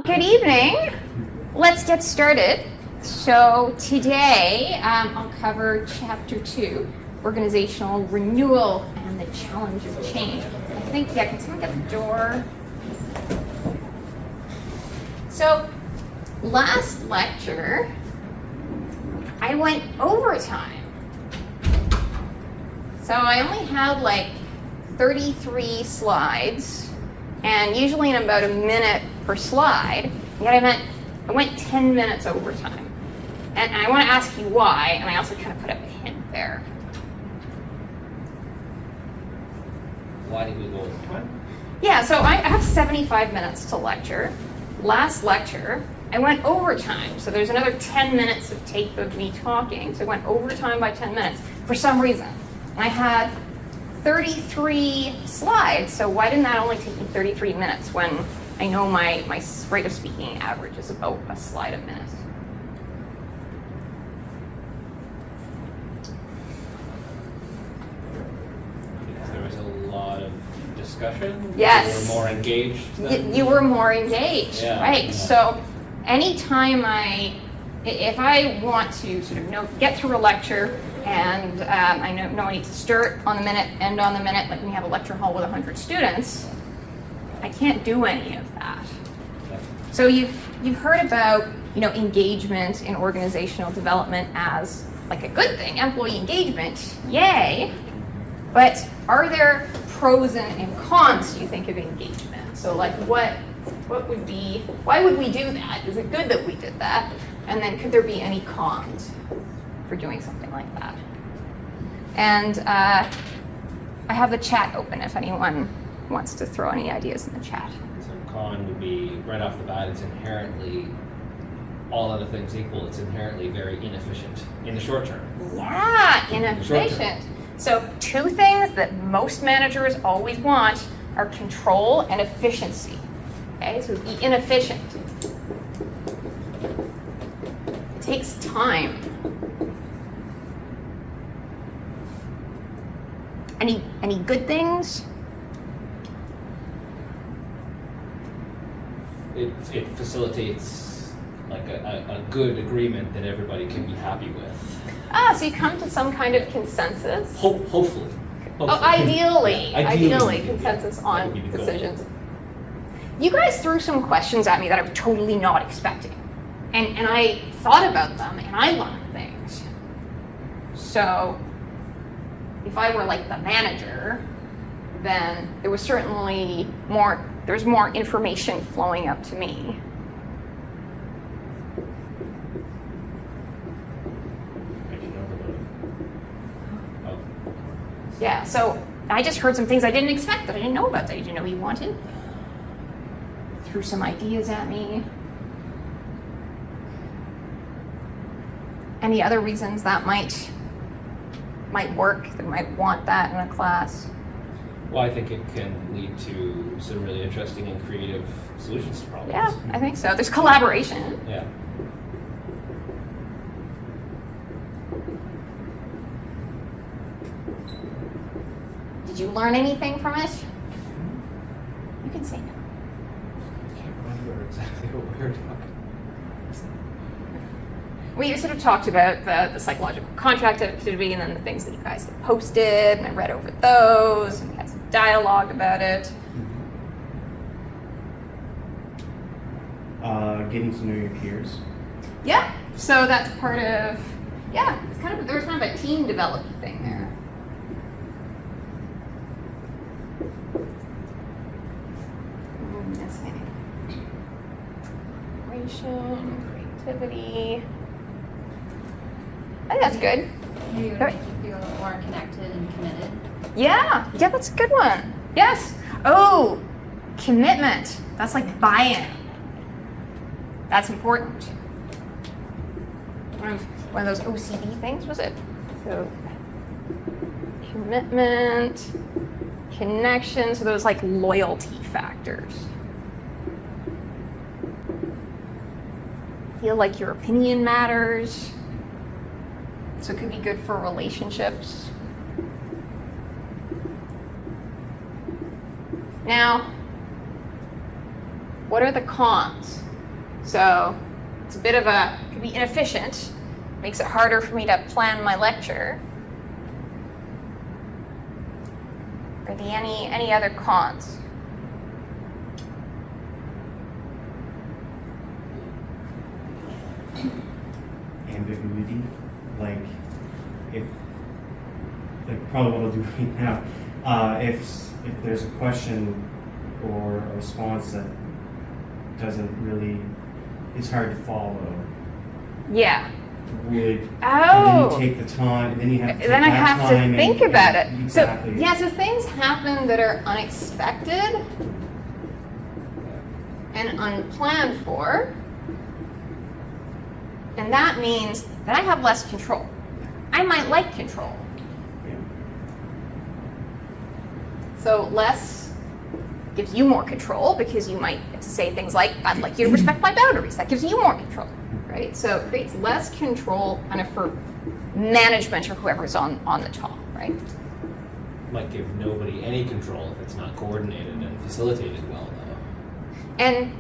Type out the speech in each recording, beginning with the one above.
Well, good evening. Let's get started. So today I'll cover Chapter 2, Organizational Renewal and the Challenge of Change. I think, yeah, can someone get the door? So last lecture, I went overtime. So I only had like 33 slides, and usually in about a minute per slide, yet I went 10 minutes overtime. And I want to ask you why, and I also kind of put up a hint there. Why did we go overtime? Yeah, so I have 75 minutes to lecture. Last lecture, I went overtime, so there's another 10 minutes of tape of me talking, so I went overtime by 10 minutes for some reason. And I had 33 slides, so why didn't that only take me 33 minutes when I know my rate of speaking average is about a slide a minute? Because there was a lot of discussion. Yes. You were more engaged. You were more engaged, Yeah, right? yeah. So anytime if I want to sort of get through a lecture and I know I need to start on the minute, end on the minute, like when you have a lecture hall with 100 students, I can't do any of that. So you've heard about engagement in organizational development as like a good thing, employee engagement, yay. But are there pros and cons, do you think, of engagement? So like what would be, why would we do that? Is it good that we did that? And then could there be any cons for doing something like that? And I have the chat open if anyone wants to throw any ideas in the chat. So con would be, right off the bat, it's inherently, all other things equal, it's inherently very inefficient in the short term. Yeah, inefficient. So two things that most managers always want are control and efficiency. Okay, so be inefficient. It takes time. Any good things? It facilitates like a good agreement that everybody can be happy with. So you come to some kind of consensus. Hopefully. Oh, ideally, Ideally, consensus that on would be the goal. decisions. You guys threw some questions at me that I was totally not expecting. And I thought about them and I learned things. So if I were like the manager, then there was certainly more information flowing up to me. Yeah, so I just heard some things I didn't expect that I didn't know about that I didn't know you wanted. Threw some ideas at me. Any other reasons that might work, that might want that in a class? Well, I think it can lead to some really interesting and creative solutions to problems. Yeah, I think so. There's collaboration. Yeah. Did you learn anything from it? You can say no. I can't remember exactly what we were talking about. We sort of talked about the psychological contract activity and then the things that you guys had posted, and I read over those, and we had some dialogue about it. Getting to know your peers. Yeah, so that's part of, it's there's kind of a team development thing there. Creativity. I think that's good. Maybe it would make you feel more connected and committed. Yeah, that's a good one. Yes. Oh, commitment. That's like buy-in. That's important. One of those OCD things, was it? So, commitment, connection, so those like loyalty factors. Feel like your opinion matters. So it could be good for relationships. Now, what are the cons? So it's a bit of a, could be inefficient, makes it harder for me to plan my lecture. Are there any other cons? Ambiguity, like if, like probably what I'll do right now, if there's a question or a response that doesn't really, it's hard to follow. Yeah. Would, Oh. and then you take the time, and then you have to take Then I that have to time think and- about it. Exactly. So, yeah, so things happen that are unexpected and unplanned for. And that means that I have less control. I might like control. Yeah. So less gives you more control because you might say things like, I'd like you to respect my boundaries. That gives you more control, right? So it creates less control kind of for management or whoever's on the top, right? Might give nobody any control if it's not coordinated and facilitated well, though. And,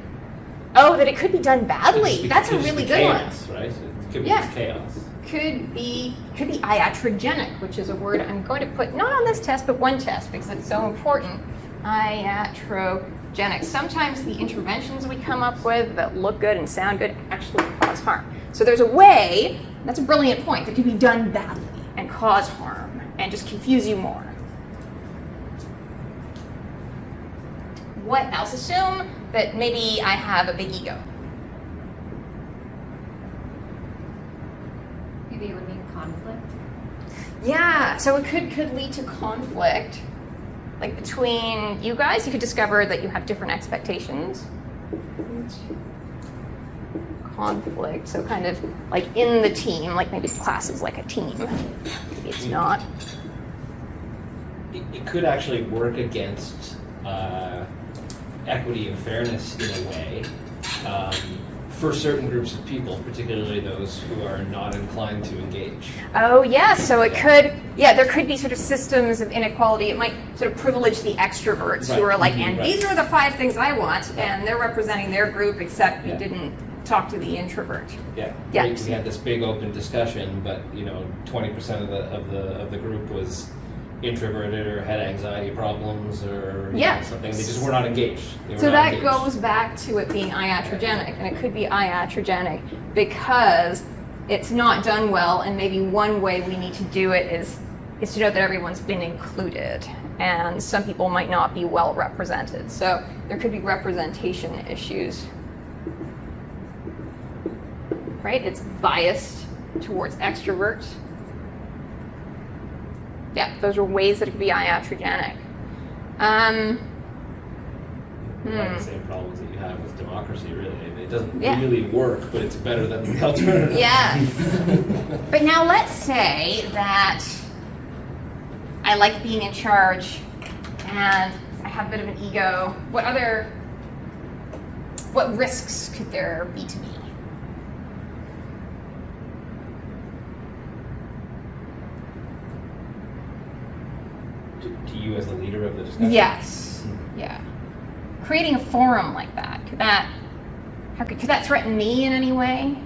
oh, that it could be done badly. That's a Could just really be good chaos, one. right? It could be Yeah. just chaos. Could be iatrogenic, which is a word I'm going to put not on this test, but one test because it's so important. Iatrogenic. Sometimes the interventions we come up with that look good and sound good actually cause harm. So there's a way, that's a brilliant point, that could be done badly and cause harm and just confuse you more. What else? Assume that maybe I have a big ego. Maybe it would mean conflict. Yeah, so it could lead to conflict. Like between you guys, you could discover that you have different expectations. Conflict, so kind of like in the team, like maybe class is like a team. Maybe it's not. It could actually work against equity and fairness in a way for certain groups of people, particularly those who are not inclined to engage. Oh yeah, so it could, yeah, there could be sort of systems of inequality. It might sort of privilege the extroverts who Right. are like, Mhm, and right. these are the 5 things I want, and they're representing their group, except you Yeah. didn't talk to the introvert. Yeah, Yeah. we had this big open discussion, but 20% of the group was introverted or had anxiety problems or Yeah. something. They just were not engaged. They were So not that engaged. goes back to it being iatrogenic, and it could be iatrogenic because it's not done well, and maybe one way we need to do it is to know that everyone's been included, and some people might not be well represented. So there could be representation issues, right? It's biased towards extroverts. Yeah, those are ways that it could be iatrogenic. We have the same problems that you have with democracy, really. It doesn't Yeah. really work, but it's better than the alternative. Yeah. But now let's say that I like being in charge and I have a bit of an ego. What risks could there be to me? To you as the leader of the discussion? Yes. Yeah. Creating a forum like that, could that threaten me in any way?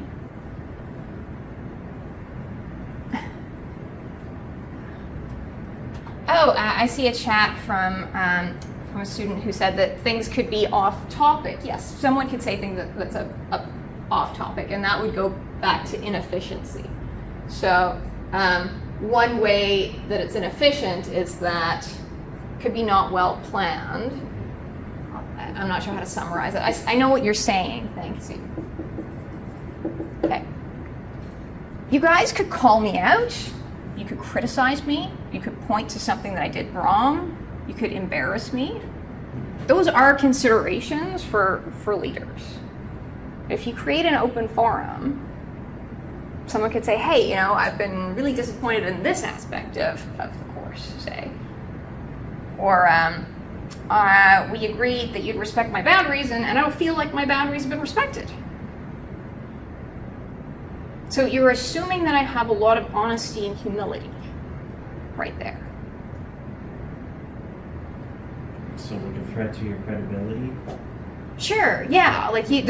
Oh, I see a chat from a student who said that things could be off topic. Yes, someone could say things that's a off topic, and that would go back to inefficiency. So one way that it's inefficient is that it could be not well planned. I'm not sure how to summarize it. I know what you're saying. Thanks. Okay. You guys could call me out. You could criticize me. You could point to something that I did wrong. You could embarrass me. Those are considerations for leaders. If you create an open forum, someone could say, hey, I've been really disappointed in this aspect of the course, say. Or we agreed that you'd respect my boundaries, and I don't feel like my boundaries have been respected. So you're assuming that I have a lot of honesty and humility right there. So like a threat to your credibility? Sure, yeah, like you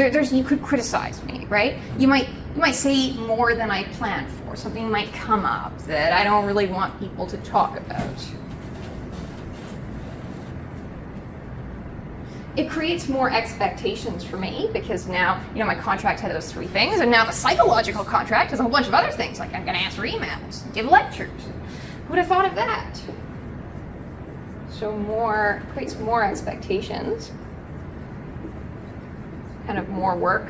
could criticize me, right? You might say more than I planned for. Something might come up that I don't really want people to talk about. It creates more expectations for me because now, my contract had those 3 things, and now the psychological contract has a whole bunch of other things, like I'm going to answer emails, give lectures. Who would have thought of that? So creates more expectations, kind of more work,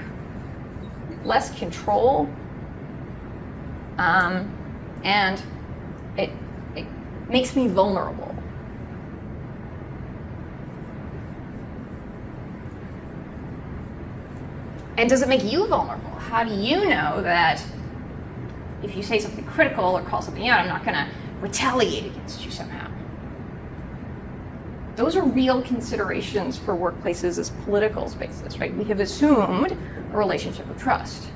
less control, and it makes me vulnerable. And does it make you vulnerable? How do you know that if you say something critical or call something out, I'm not going to retaliate against you somehow? Those are real considerations for workplaces as political spaces, right? We have assumed a relationship of trust.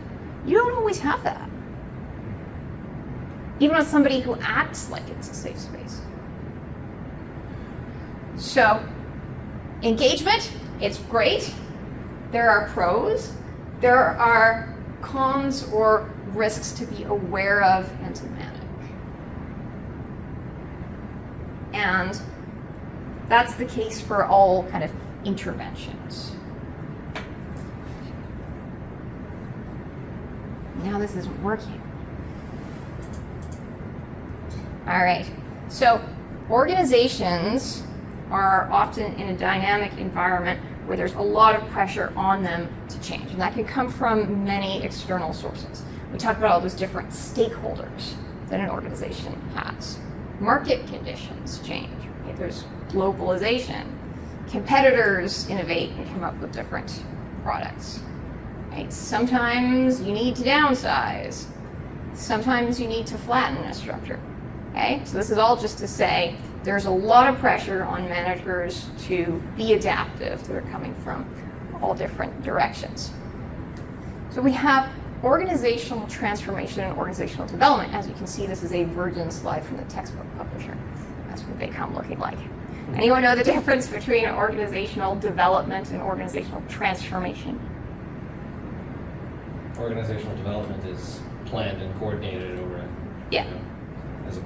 You don't always have that. Even with somebody who acts like it's a safe space. So, engagement, it's great. There are pros. There are cons or risks to be aware of and to manage. And that's the case for all kind of interventions. Now this isn't working. All right, so organizations are often in a dynamic environment where there's a lot of pressure on them to change, and that can come from many external sources. We talked about all those different stakeholders that an organization has. Market conditions change. Okay, there's globalization. Competitors innovate and come up with different products. Right? Sometimes you need to downsize. Sometimes you need to flatten a structure. Okay? So this is all just to say there's a lot of pressure on managers to be adaptive that are coming from all different directions. So we have organizational transformation and organizational development. As you can see, this is a Virgin slide from the textbook publisher. That's what they come looking like. Anyone know the difference between organizational development and organizational transformation? Organizational development is planned and coordinated over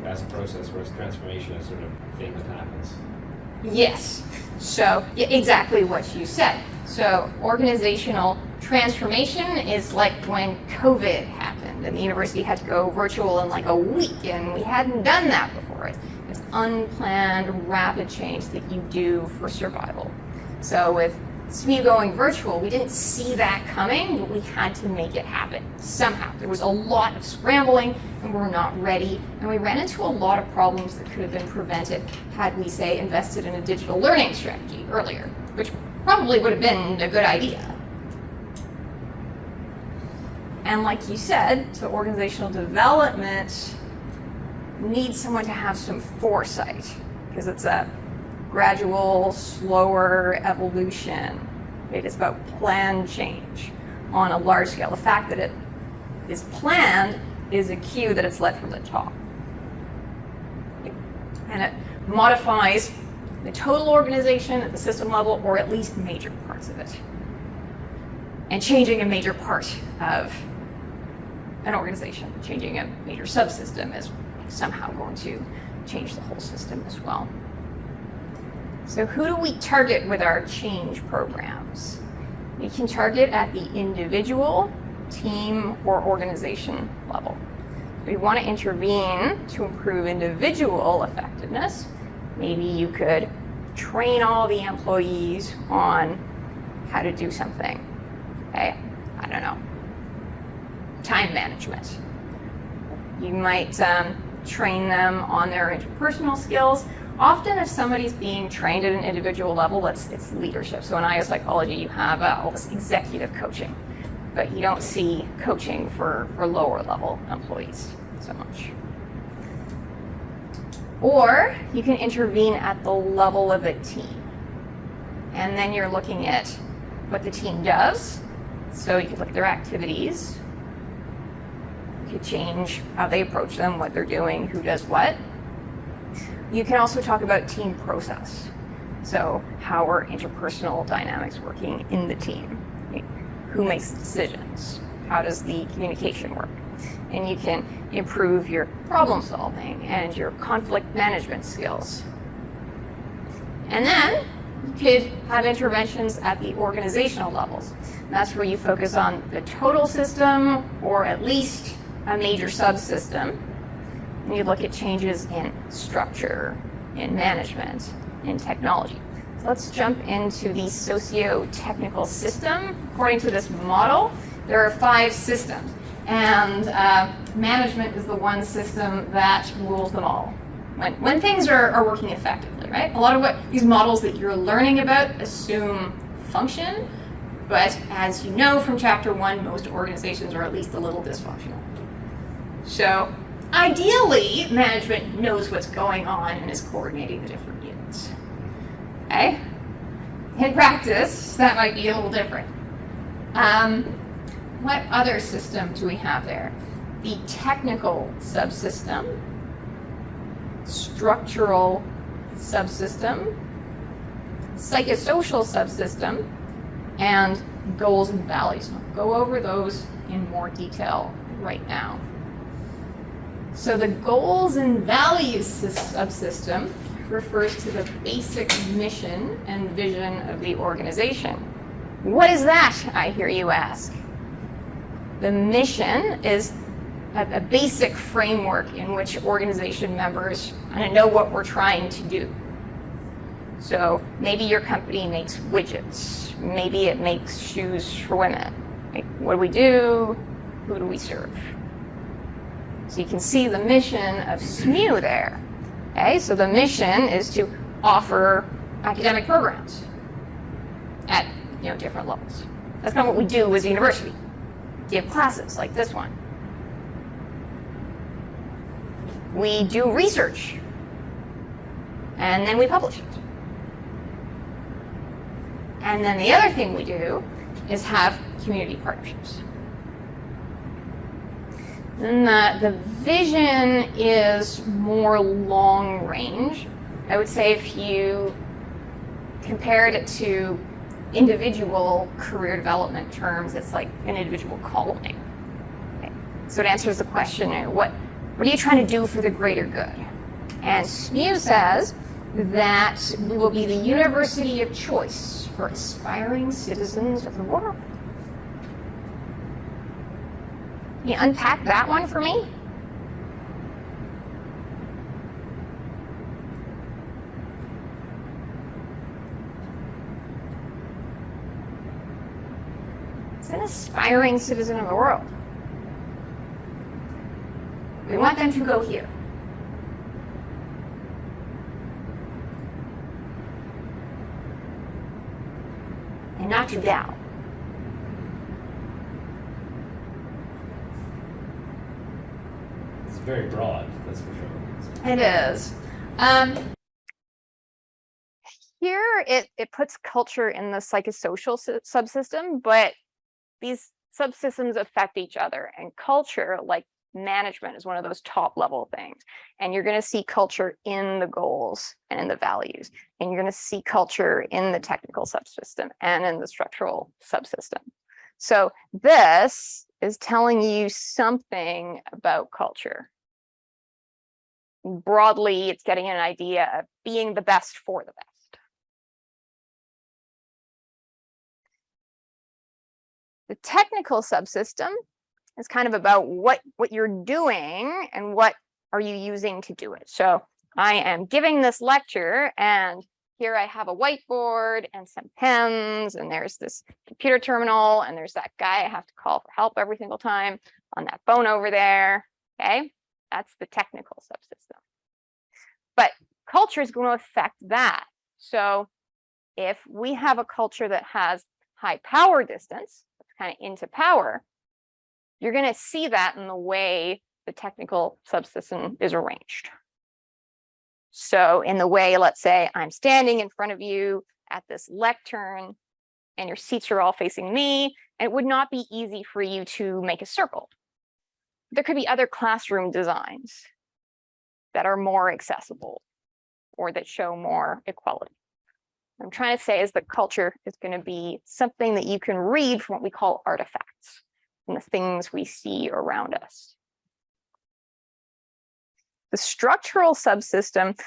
as a process, whereas transformation is sort of a thing that happens. Yes. So exactly what you said. So organizational transformation is like when COVID happened and the university had to go virtual in like a week, and we hadn't done that before. It's unplanned, rapid change that you do for survival. So with SMU going virtual, we didn't see that coming, but we had to make it happen somehow. There was a lot of scrambling, and we were not ready, and we ran into a lot of problems that could have been prevented had we, say, invested in a digital learning strategy earlier, which probably would have been a good idea. And like you said, so organizational development needs someone to have some foresight, because it's a gradual, slower evolution. It is about planned change on a large scale. The fact that it is planned is a cue that it's led from the top. And it modifies the total organization at the system level, or at least major parts of it. And changing a major part of an organization, changing a major subsystem is somehow going to change the whole system as well. So who do we target with our change programs? We can target at the individual, team, or organization level. We want to intervene to improve individual effectiveness. Maybe you could train all the employees on how to do something. Okay, I don't know, time management. You might train them on their interpersonal skills. Often if somebody's being trained at an individual level, it's leadership. So in IO psychology, you have all this executive coaching, but you don't see coaching for lower level employees so much. Or you can intervene at the level of a team. And then you're looking at what the team does. So you could look at their activities. You could change how they approach them, what they're doing, who does what. You can also talk about team process. So how are interpersonal dynamics working in the team? Who makes decisions? How does the communication work? And you can improve your problem solving and your conflict management skills. And then you could have interventions at the organizational levels. That's where you focus on the total system or at least a major subsystem. And you look at changes in structure, in management, in technology. So let's jump into the socio-technical system. According to this model, there are 5 systems. And management is the one system that rules them all. When things are working effectively, right? A lot of what these models that you're learning about assume function, but as you know from chapter 1, most organizations are at least a little dysfunctional. So ideally, management knows what's going on and is coordinating the different units. Okay? In practice, that might be a little different. What other system do we have there? The technical subsystem, structural subsystem, psychosocial subsystem, and goals and values. I'll go over those in more detail right now. So the goals and values subsystem refers to the basic mission and vision of the organization. What is that, I hear you ask? The mission is a basic framework in which organization members kind of know what we're trying to do. So maybe your company makes widgets. Maybe it makes shoes for women. Like, what do we do? Who do we serve? So you can see the mission of SMU there. Okay, so the mission is to offer academic programs at different levels. That's kind of what we do as a university. Give classes like this one. We do research, and then we publish it. And then the other thing we do is have community partnerships. Then the vision is more long range. I would say if you compared it to individual career development terms, it's like an individual calling. Okay. So it answers the question, what are you trying to do for the greater good? And SMU says that we will be the university of choice for aspiring citizens of the world. Can you unpack that one for me? It's an aspiring citizen of the world. We want them to go here. And not to down. It's very broad, that's for sure. It is. Here it puts culture in the psychosocial subsystem, but these subsystems affect each other, and culture, like management, is one of those top level things. And you're going to see culture in the goals and in the values, and you're going to see culture in the technical subsystem and in the structural subsystem. So this is telling you something about culture. Broadly, it's getting an idea of being the best for the best. The technical subsystem is kind of about what you're doing and what are you using to do it. So I am giving this lecture, and here I have a whiteboard and some pens, and there's this computer terminal, and there's that guy I have to call for help every single time on that phone over there. Okay, that's the technical subsystem. But culture is going to affect that. So if we have a culture that has high power distance, kind of into power, you're going to see that in the way the technical subsystem is arranged. So in the way, let's say I'm standing in front of you at this lectern, and your seats are all facing me, and it would not be easy for you to make a circle. There could be other classroom designs that are more accessible or that show more equality. What I'm trying to say is that culture is going to be something that you can read from what we call artifacts, from the things we see around us. The structural subsystem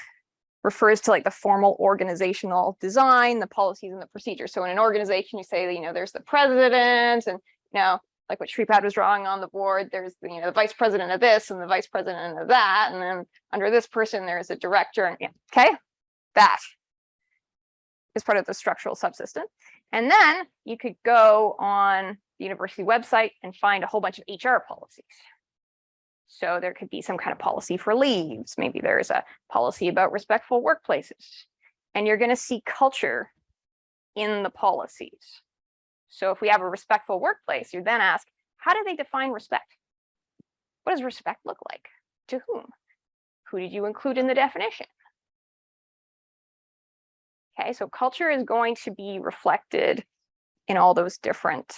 refers to like the formal organizational design, the policies and the procedures. So in an organization, you say, you know, there's the president, and you know, like what Shripad was drawing on the board, there's the, you know, the vice president of this and the vice president of that, and then under this person there's a director, and yeah, okay, that is part of the structural subsystem. And then you could go on the university website and find a whole bunch of HR policies. So there could be some kind of policy for leaves. Maybe there's a policy about respectful workplaces. And you're going to see culture in the policies. So if we have a respectful workplace, you then ask, how do they define respect? What does respect look like? To whom? Who did you include in the definition? Okay, so culture is going to be reflected in all those different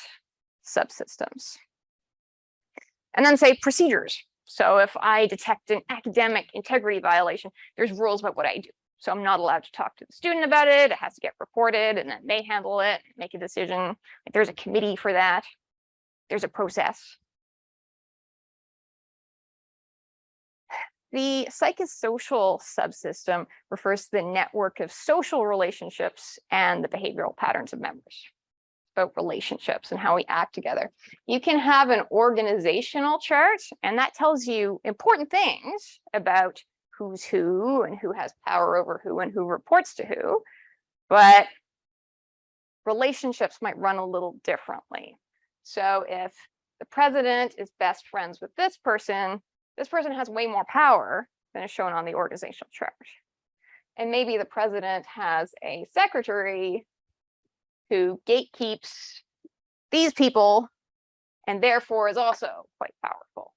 subsystems. And then say procedures. So if I detect an academic integrity violation, there's rules about what I do. So I'm not allowed to talk to the student about it. It has to get reported, and then they handle it, make a decision. Like there's a committee for that. There's a process. The psychosocial subsystem refers to the network of social relationships and the behavioral patterns of members. About relationships and how we act together. You can have an organizational chart, and that tells you important things about who's who and who has power over who and who reports to who, but relationships might run a little differently. So if the president is best friends with this person has way more power than is shown on the organizational chart. And maybe the president has a secretary who gatekeeps these people and therefore is also quite powerful.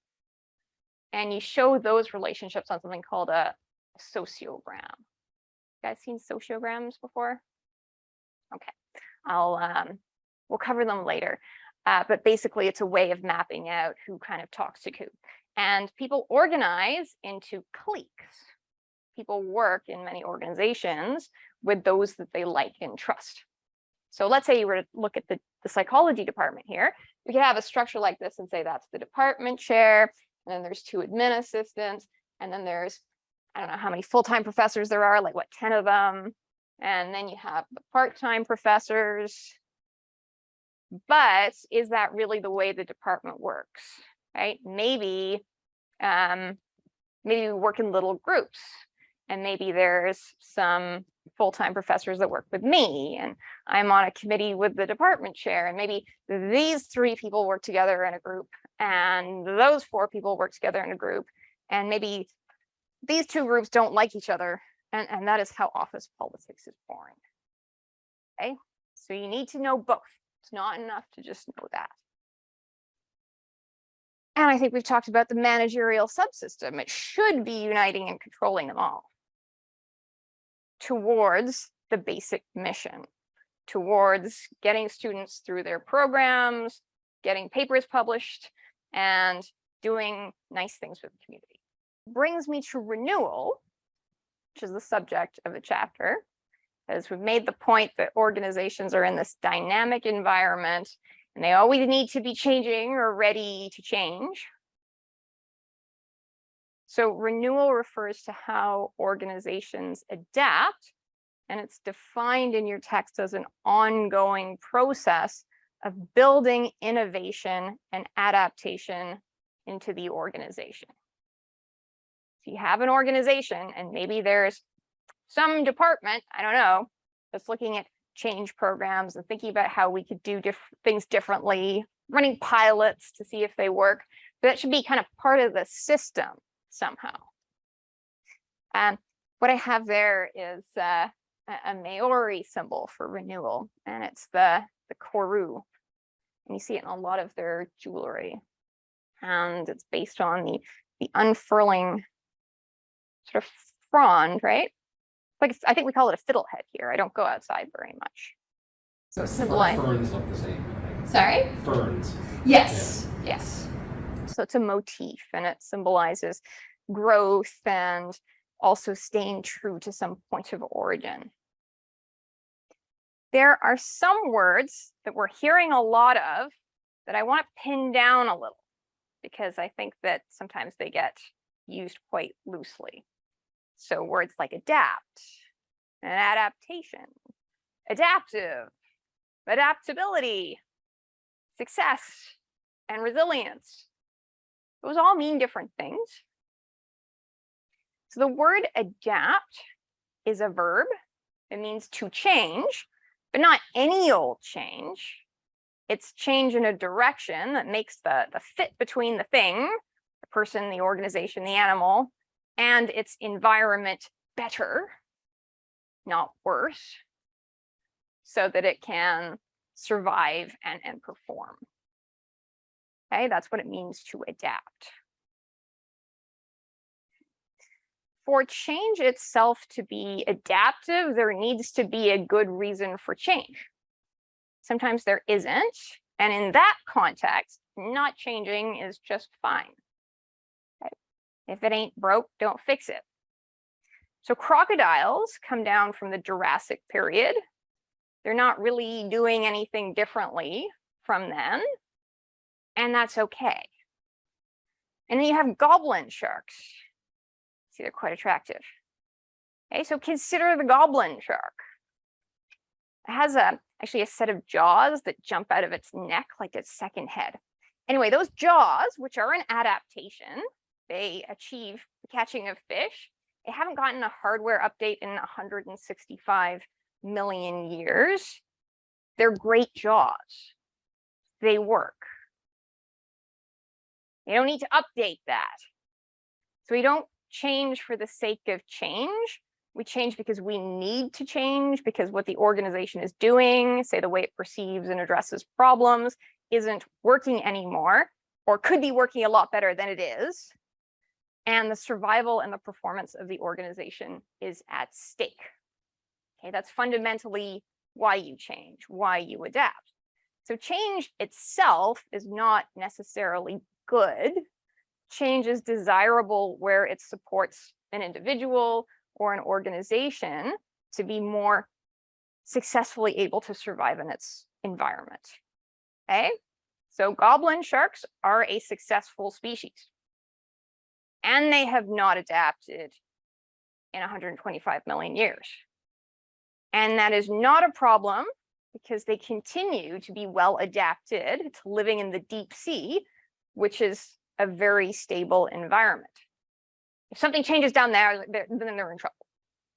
And you show those relationships on something called a sociogram. You guys seen sociograms before? Okay, we'll cover them later. But basically it's a way of mapping out who kind of talks to who. And people organize into cliques. People work in many organizations with those that they like and trust. So let's say you were to look at the psychology department here. We could have a structure like this and say that's the department chair, and then there's 2 admin assistants, and then there's, I don't know how many full-time professors there are, like what, 10 of them. And then you have the part-time professors. But is that really the way the department works, right? Maybe we work in little groups, and maybe there's some full-time professors that work with me, and I'm on a committee with the department chair, and maybe these 3 people work together in a group, and those 4 people work together in a group, and maybe these 2 groups don't like each other, and that is how office politics is born. Okay, so you need to know both. It's not enough to just know that. And I think we've talked about the managerial subsystem. It should be uniting and controlling them all towards the basic mission, towards getting students through their programs, getting papers published, and doing nice things with the community. Brings me to renewal, which is the subject of the chapter, as we've made the point that organizations are in this dynamic environment, and they always need to be changing or ready to change. So renewal refers to how organizations adapt, and it's defined in your text as an ongoing process of building innovation and adaptation into the organization. So you have an organization, and maybe there's some department, I don't know, that's looking at change programs and thinking about how we could do things differently, running pilots to see if they work. But that should be kind of part of the system somehow. What I have there is a Maori symbol for renewal, and it's the koru. And you see it in a lot of their jewelry. And it's based on the unfurling sort of frond, right? Like I think we call it a fiddlehead here. I don't go outside very much. So symbolize. Ferns look the same. Sorry? Ferns. Yes. Yeah. Yes. So it's a motif, and it symbolizes growth and also staying true to some point of origin. there are some words that we're hearing a lot of that I want to pin down a little, because I think that sometimes they get used quite loosely. So words like adapt and adaptation, adaptive, adaptability, success, and resilience. Those all mean different things. So the word adapt is a verb. It means to change, but not any old change. It's change in a direction that makes the fit between the thing, the person, the organization, the animal, and its environment better, not worse, so that it can survive and perform. Okay, that's what it means to adapt. For change itself to be adaptive, there needs to be a good reason for change. Sometimes there isn't, and in that context, not changing is just fine. Okay? If it ain't broke, don't fix it. So crocodiles come down from the Jurassic period. They're not really doing anything differently from then, and that's okay. And then you have goblin sharks. See, they're quite attractive. Okay, so consider the goblin shark. It has actually a set of jaws that jump out of its neck like its second head. Anyway, those jaws, which are an adaptation, they achieve the catching of fish. They haven't gotten a hardware update in 165 million years. They're great jaws. They work. You don't need to update that. So we don't change for the sake of change. We change because we need to change, because what the organization is doing, say the way it perceives and addresses problems, isn't working anymore, or could be working a lot better than it is. And the survival and the performance of the organization is at stake. Okay, that's fundamentally why you change, why you adapt. So change itself is not necessarily good. Change is desirable where it supports an individual or an organization to be more successfully able to survive in its environment. Okay, so goblin sharks are a successful species, and they have not adapted in 125 million years. And that is not a problem, because they continue to be well adapted to living in the deep sea, which is a very stable environment. If something changes down there, then they're in trouble.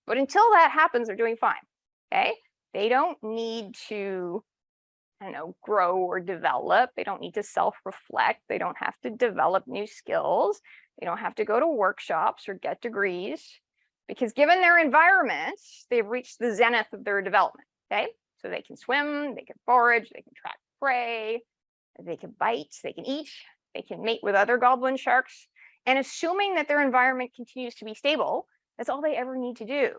But until that happens, they're doing fine. Okay, they don't need to, I don't know, grow or develop. They don't need to self-reflect. They don't have to develop new skills. They don't have to go to workshops or get degrees, because given their environment, they've reached the zenith of their development. Okay, so they can swim, they can forage, they can track prey, they can bite, they can eat, they can mate with other goblin sharks. And assuming that their environment continues to be stable, that's all they ever need to do.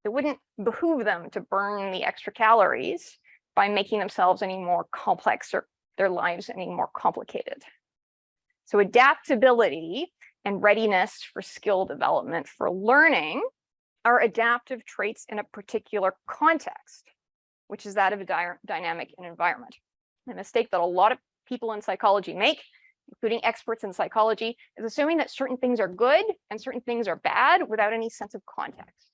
It wouldn't behoove them to burn the extra calories by making themselves any more complex or their lives any more complicated. So adaptability and readiness for skill development for learning are adaptive traits in a particular context, which is that of a dynamic environment. A mistake that a lot of people in psychology make, including experts in psychology, is assuming that certain things are good and certain things are bad without any sense of context.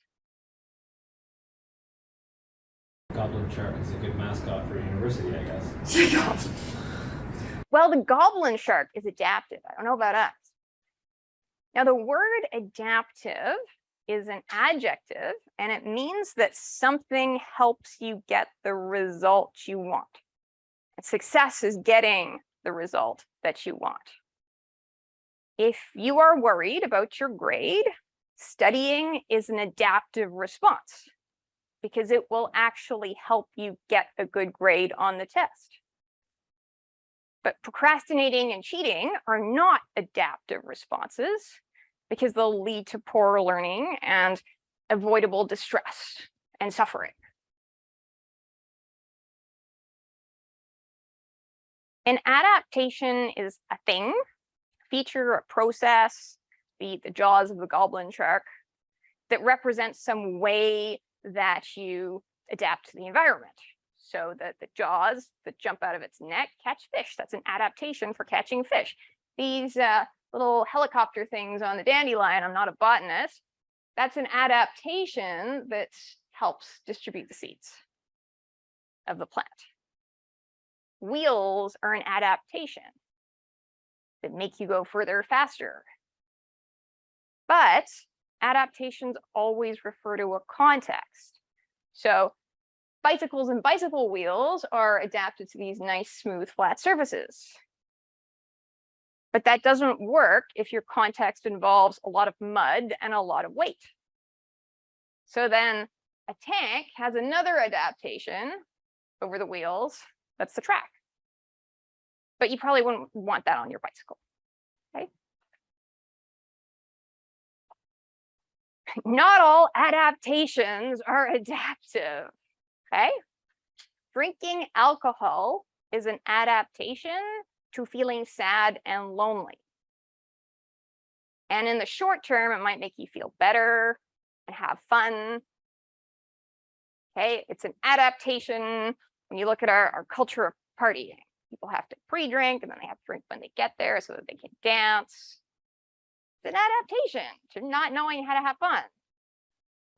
Goblin shark is a good mascot for a university, I guess. Well, the goblin shark is adaptive. I don't know about us. Now, the word adaptive is an adjective, and it means that something helps you get the result you want. And success is getting the result that you want. If you are worried about your grade, studying is an adaptive response, because it will actually help you get a good grade on the test. But procrastinating and cheating are not adaptive responses, because they'll lead to poor learning and avoidable distress and suffering. An adaptation is a thing, a feature, a process, the jaws of the goblin shark, that represents some way that you adapt to the environment. So the jaws that jump out of its neck catch fish. That's an adaptation for catching fish. These little helicopter things on the dandelion, I'm not a botanist, that's an adaptation that helps distribute the seeds of the plant. Wheels are an adaptation that make you go further faster. But adaptations always refer to a context. So bicycles and bicycle wheels are adapted to these nice, smooth, flat surfaces. But that doesn't work if your context involves a lot of mud and a lot of weight. So then a tank has another adaptation over the wheels. That's the track. But you probably wouldn't want that on your bicycle. Okay. Not all adaptations are adaptive. Okay. Drinking alcohol is an adaptation to feeling sad and lonely. And in the short term, it might make you feel better and have fun. Okay, it's an adaptation. When you look at our culture of partying, people have to pre-drink and then they have to drink when they get there so that they can dance. It's an adaptation to not knowing how to have fun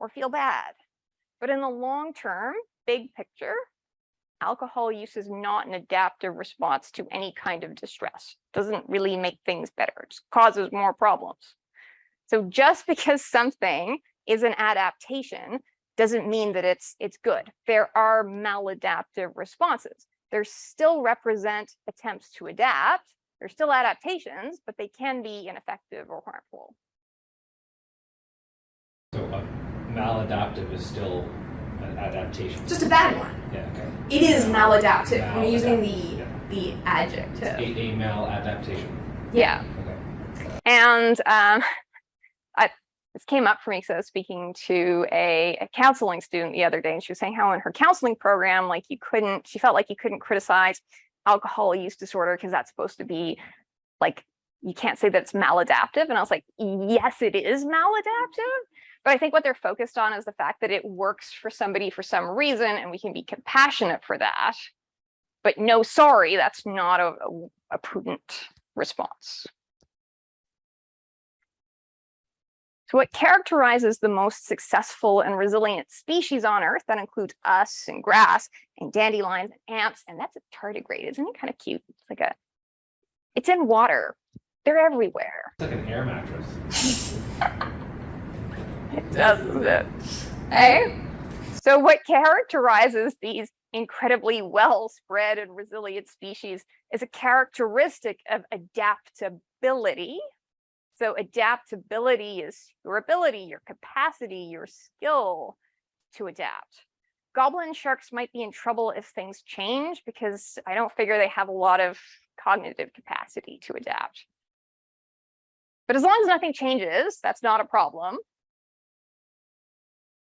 or feel bad. But in the long term, big picture, alcohol use is not an adaptive response to any kind of distress. It doesn't really make things better. It just causes more problems. So just because something is an adaptation doesn't mean that it's good. There are maladaptive responses. They still represent attempts to adapt. They're still adaptations, but they can be ineffective or harmful. So maladaptive is still an adaptation. Just a bad one. Yeah, okay. It is maladaptive. Maladaptive. We're using Yeah. the adjective. A maladaptation. Yeah. Okay. And this came up for me because I was speaking to a counseling student the other day, and she was saying how in her counseling program, like she felt like you couldn't criticize alcohol use disorder because that's supposed to be like, you can't say that it's maladaptive. And I was like, yes, it is maladaptive. But I think what they're focused on is the fact that it works for somebody for some reason, and we can be compassionate for that. But no, sorry, that's not a prudent response. So what characterizes the most successful and resilient species on Earth, that includes us and grass and dandelions and ants, and that's a tardigrade. Isn't it kind of cute? It's in water. They're everywhere. It's like an air mattress. It does, isn't it? Hey? So what characterizes these incredibly well spread and resilient species is a characteristic of adaptability. So adaptability is your ability, your capacity, your skill to adapt. Goblin sharks might be in trouble if things change because I don't figure they have a lot of cognitive capacity to adapt. But as long as nothing changes, that's not a problem.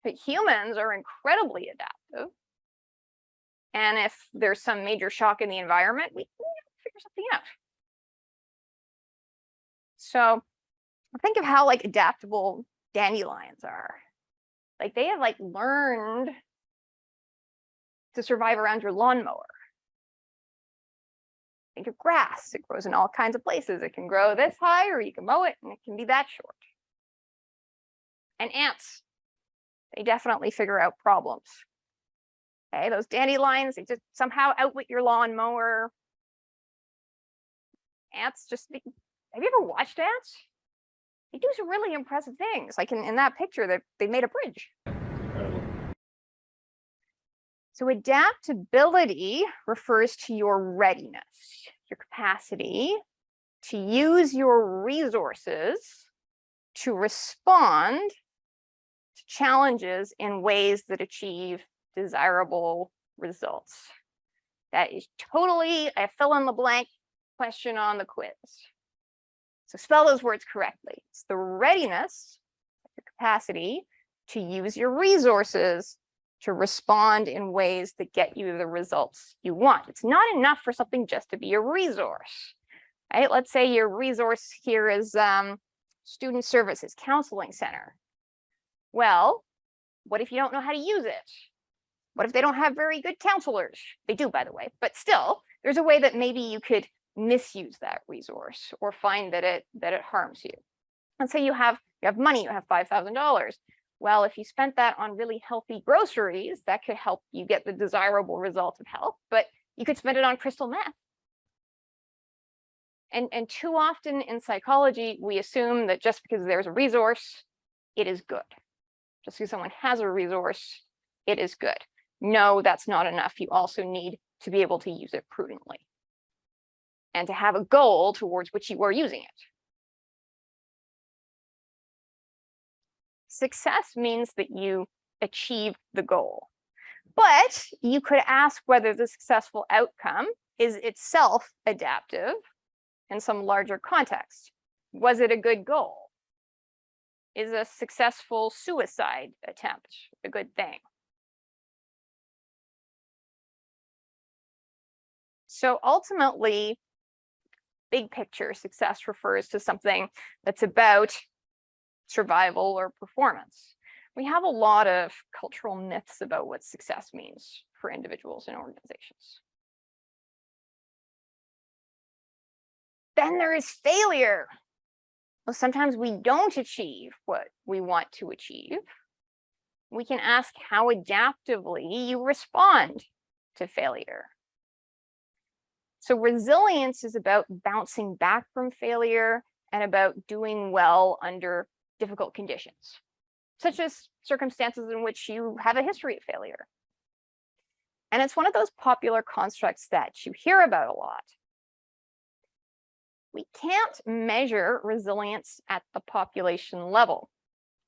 But humans are incredibly adaptive. And if there's some major shock in the environment, we can figure something out. So think of how adaptable dandelions are. They have learned to survive around your lawnmower. Think of grass. It grows in all kinds of places. It can grow this high, or you can mow it and it can be that short. And ants, they definitely figure out problems. Okay, those dandelions, they just somehow outwit your lawnmower. Ants have you ever watched ants? They do some really impressive things. Like in that picture, they made a bridge. Incredible. So adaptability refers to your readiness, your capacity to use your resources to respond to challenges in ways that achieve desirable results. That is totally a fill-in-the-blank question on the quiz. So spell those words correctly. It's the readiness, your capacity to use your resources to respond in ways that get you the results you want. It's not enough for something just to be a resource, right? Let's say your resource here is student services, counseling center. Well, what if you don't know how to use it? What if they don't have very good counselors? They do, by the way, but still, there's a way that maybe you could misuse that resource or find that it harms you. Let's say you have money, you have $5,000. Well, if you spent that on really healthy groceries, that could help you get the desirable result of health, but you could spend it on crystal meth. And too often in psychology, we assume that just because there's a resource, it is good. Just because someone has a resource, it is good. No, that's not enough. You also need to be able to use it prudently and to have a goal towards which you are using it. Success means that you achieve the goal, but you could ask whether the successful outcome is itself adaptive in some larger context. Was it a good goal? Is a successful suicide attempt a good thing? So ultimately, big picture success refers to something that's about survival or performance. We have a lot of cultural myths about what success means for individuals and organizations. Then there is failure. Well, sometimes we don't achieve what we want to achieve. We can ask how adaptively you respond to failure. So resilience is about bouncing back from failure and about doing well under difficult conditions, such as circumstances in which you have a history of failure. And it's one of those popular constructs that you hear about a lot. We can't measure resilience at the population level.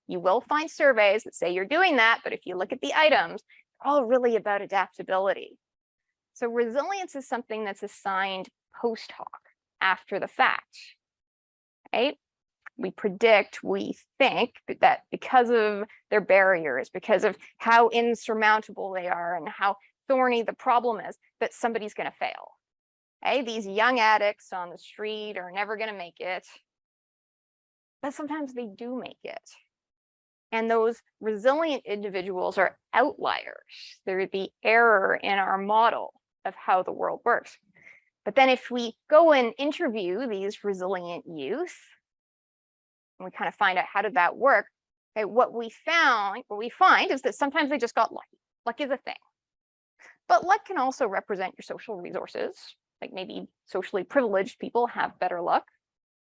You will find surveys that say you're doing that, but if you look at the items, they're all really about adaptability. So resilience is something that's assigned post hoc, after the fact, right? We predict, we think that because of their barriers, because of how insurmountable they are and how thorny the problem is, that somebody's going to fail. Okay? These young addicts on the street are never going to make it, but sometimes they do make it. And those resilient individuals are outliers. They're the error in our model of how the world works. But then if we go and interview these resilient youth, and we kind of find out how did that work, okay, what we find is that sometimes they just got lucky. Luck is a thing. But luck can also represent your social resources. Like maybe socially privileged people have better luck.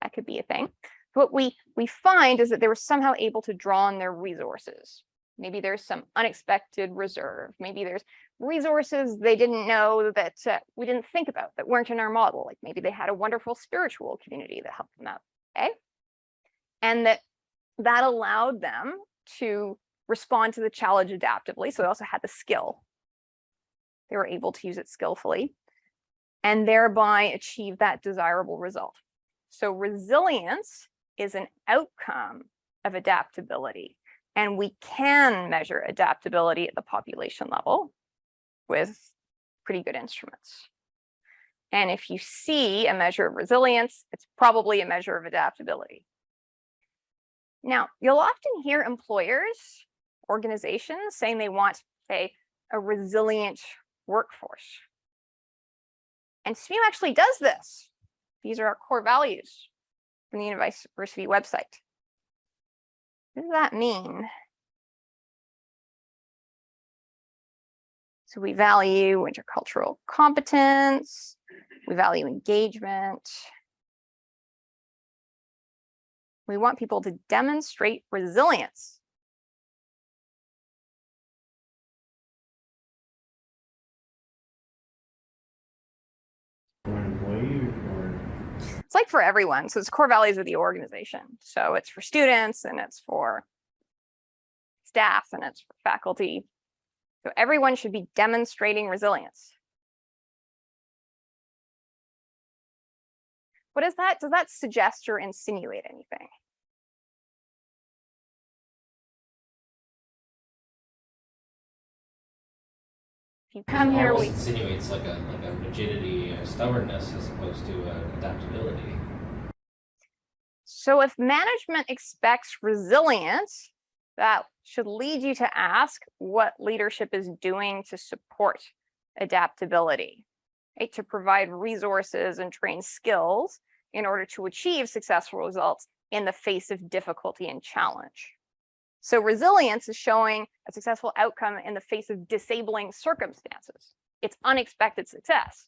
That could be a thing. What we find is that they were somehow able to draw on their resources. Maybe there's some unexpected reserve. Maybe there's resources they didn't know that we didn't think about that weren't in our model. Like maybe they had a wonderful spiritual community that helped them out. Okay. And that allowed them to respond to the challenge adaptively. So they also had the skill. They were able to use it skillfully and thereby achieve that desirable result. So resilience is an outcome of adaptability. And we can measure adaptability at the population level with pretty good instruments. And if you see a measure of resilience, it's probably a measure of adaptability. Now, you'll often hear employers, organizations saying they want, say, a resilient workforce. And SMU actually does this. These are our core values from the university website. What does that mean? So we value intercultural competence, we value engagement. We want people to demonstrate resilience. For an employee or? It's like for everyone. So it's core values of the organization. So it's for students and it's for staff and it's for faculty. So everyone should be demonstrating resilience. What is that? Does that suggest or insinuate anything? If you come here, Almost insinuates like a rigidity or stubbornness as opposed to adaptability. So if management expects resilience, that should lead you to ask what leadership is doing to support adaptability, right? To provide resources and train skills in order to achieve successful results in the face of difficulty and challenge. So resilience is showing a successful outcome in the face of disabling circumstances. It's unexpected success.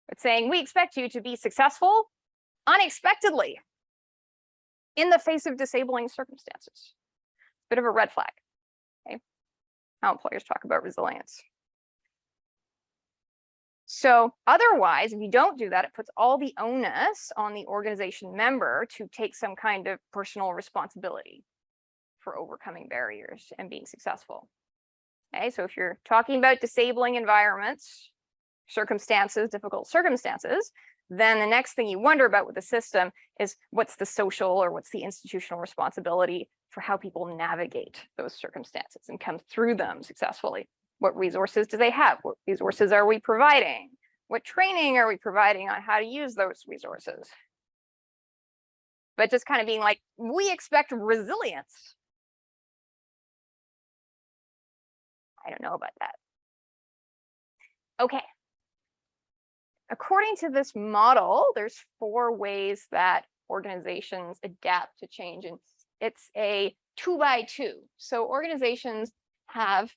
It's saying we expect you to be successful unexpectedly in the face of disabling circumstances. Bit of a red flag, okay? How employers talk about resilience. So otherwise, if you don't do that, it puts all the onus on the organization member to take some kind of personal responsibility for overcoming barriers and being successful. Okay, so if you're talking about disabling environments, circumstances, difficult circumstances, then the next thing you wonder about with the system is what's the social or what's the institutional responsibility for how people navigate those circumstances and come through them successfully. What resources do they have? What resources are we providing? What training are we providing on how to use those resources? But just kind of being like, we expect resilience. I don't know about that. Okay. According to this model, there's 4 ways that organizations adapt to change, and it's a 2x2. So organizations have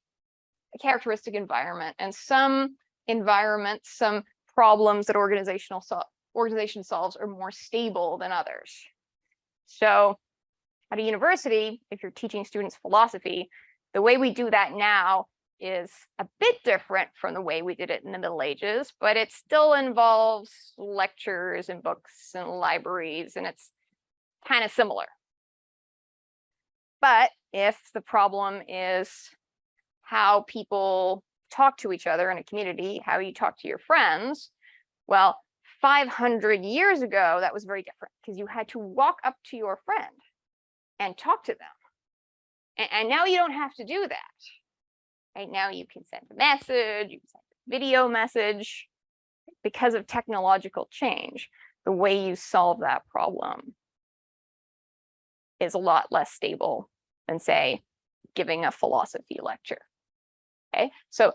a characteristic environment, and some environments, some problems that organization solves are more stable than others. So at a university, if you're teaching students philosophy, the way we do that now is a bit different from the way we did it in the Middle Ages, but it still involves lectures and books and libraries, and it's kind of similar. But if the problem is how people talk to each other in a community, how you talk to your friends, well, 500 years ago, that was very different because you had to walk up to your friend and talk to them. And now you don't have to do that. Right now you can send a message, you can send a video message. Because of technological change, the way you solve that problem is a lot less stable than, say, giving a philosophy lecture. Okay, so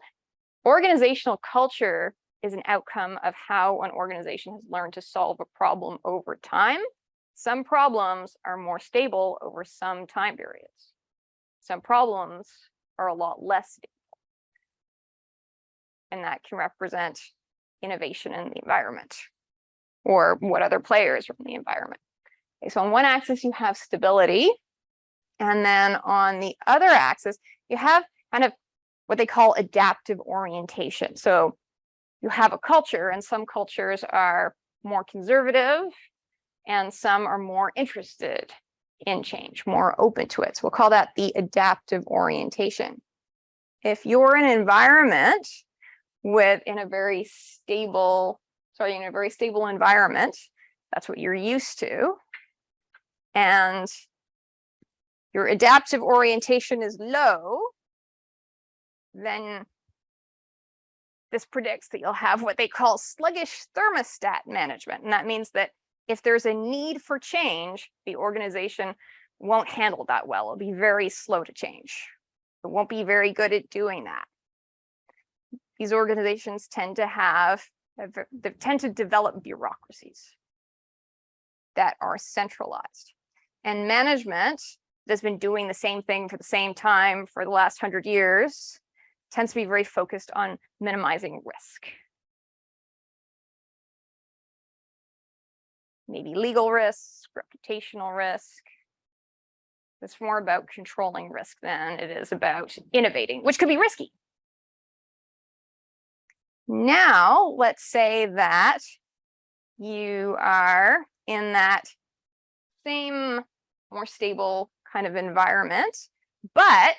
organizational culture is an outcome of how an organization has learned to solve a problem over time. Some problems are more stable over some time periods. Some problems are a lot less stable. And that can represent innovation in the environment or what other players are in the environment. Okay, so on one axis, you have stability. And then on the other axis, you have kind of what they call adaptive orientation. So you have a culture, and some cultures are more conservative and some are more interested in change, more open to it. So we'll call that the adaptive orientation. If you're in an environment in a very stable environment, that's what you're used to, and your adaptive orientation is low, then this predicts that you'll have what they call sluggish thermostat management. And that means that if there's a need for change, the organization won't handle that well. It'll be very slow to change. It won't be very good at doing that. These organizations tend to develop bureaucracies that are centralized. And management that's been doing the same thing for the same time for the last 100 years tends to be very focused on minimizing risk. Maybe legal risk, reputational risk. It's more about controlling risk than it is about innovating, which could be risky. Now, let's say that you are in that same more stable kind of environment, but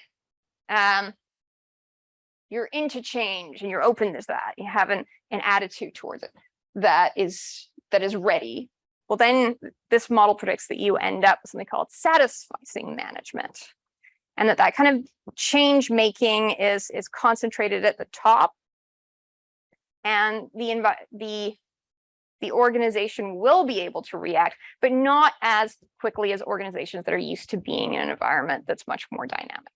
you're into change and you're open to that. You have an attitude towards it that is ready. Well, then this model predicts that you end up with something called satisficing management, and that kind of change making is concentrated at the top, and the organization will be able to react, but not as quickly as organizations that are used to being in an environment that's much more dynamic.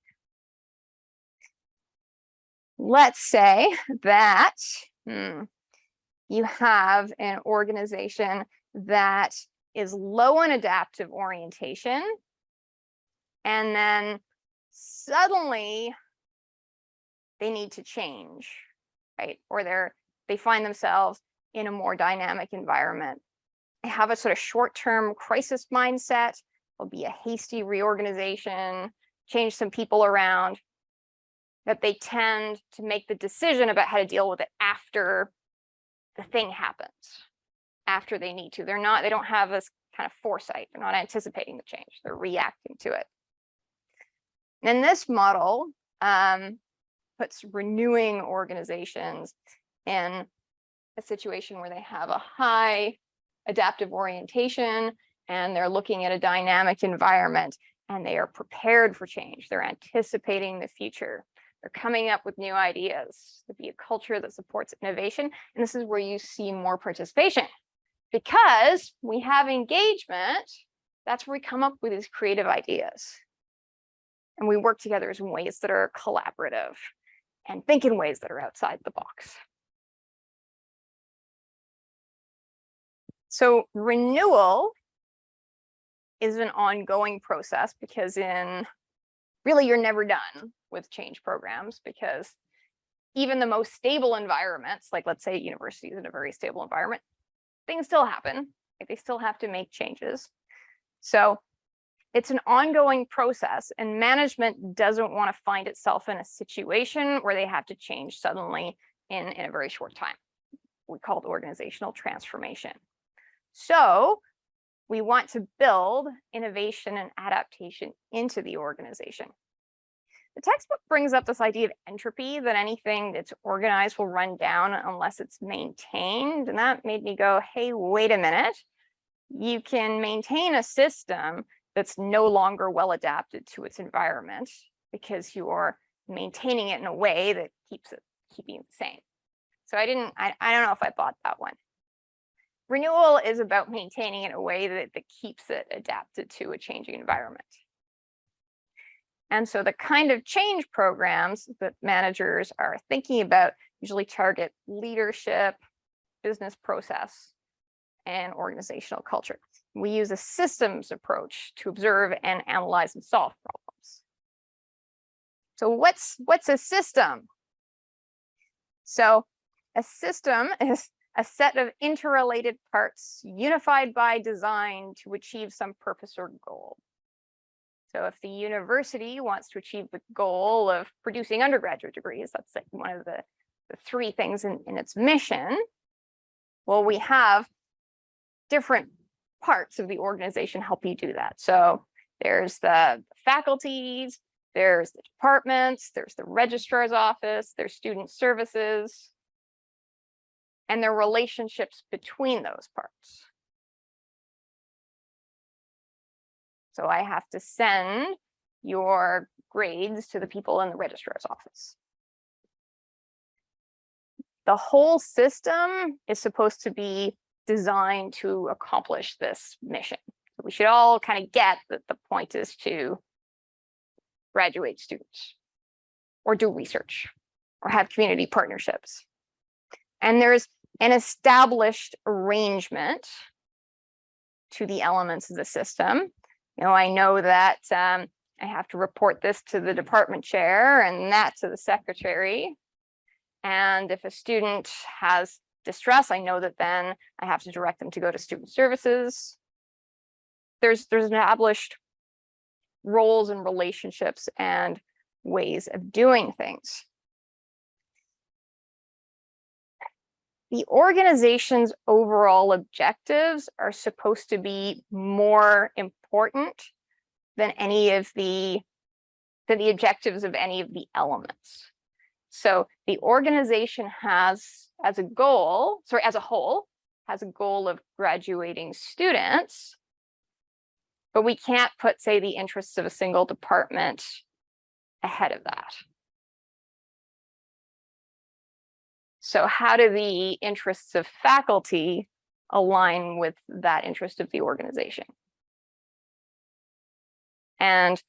let's say that you have an organization that is low in adaptive orientation, and then suddenly they need to change, right? Or they find themselves in a more dynamic environment. They have a sort of short-term crisis mindset. There'll be a hasty reorganization, change some people around, that they tend to make the decision about how to deal with it after the thing happens, after they need to. They don't have this kind of foresight. They're not anticipating the change. They're reacting to it. And this model puts renewing organizations in a situation where they have a high adaptive orientation and they're looking at a dynamic environment and they are prepared for change. They're anticipating the future. They're coming up with new ideas. There'll be a culture that supports innovation. And this is where you see more participation. Because we have engagement, that's where we come up with these creative ideas. And we work together in ways that are collaborative and think in ways that are outside the box. So renewal is an ongoing process because really you're never done with change programs, because even the most stable environments, like let's say universities in a very stable environment, things still happen. Like they still have to make changes. So it's an ongoing process, and management doesn't want to find itself in a situation where they have to change suddenly in a very short time. We call it organizational transformation. So we want to build innovation and adaptation into the organization. The textbook brings up this idea of entropy, that anything that's organized will run down unless it's maintained. And that made me go, hey, wait a minute. You can maintain a system that's no longer well adapted to its environment because you're maintaining it in a way that keeping it the same. So I don't know if I bought that one. Renewal is about maintaining it in a way that keeps it adapted to a changing environment. And so the kind of change programs that managers are thinking about usually target leadership, business process, and organizational culture. We use a systems approach to observe and analyze and solve problems. So what's a system? So a system is a set of interrelated parts unified by design to achieve some purpose or goal. So if the university wants to achieve the goal of producing undergraduate degrees, that's like one of the three things in its mission. Well, we have different parts of the organization help you do that. So there's the faculties, there's the departments, there's the registrar's office, there's student services, and their relationships between those parts. So I have to send your grades to the people in the registrar's office. The whole system is supposed to be designed to accomplish this mission. So we should all kind of get that the point is to graduate students or do research or have community partnerships. And there's an established arrangement to the elements of the system. You know, I know that I have to report this to the department chair and that to the secretary. And if a student has distress, I know that then I have to direct them to go to student services. There's established roles and relationships and ways of doing things. The organization's overall objectives are supposed to be more important than any of the objectives of any of the elements. So the organization has as a whole, has a goal of graduating students, but we can't put, say, the interests of a single department ahead of that. So how do the interests of faculty align with that interest of the organization? And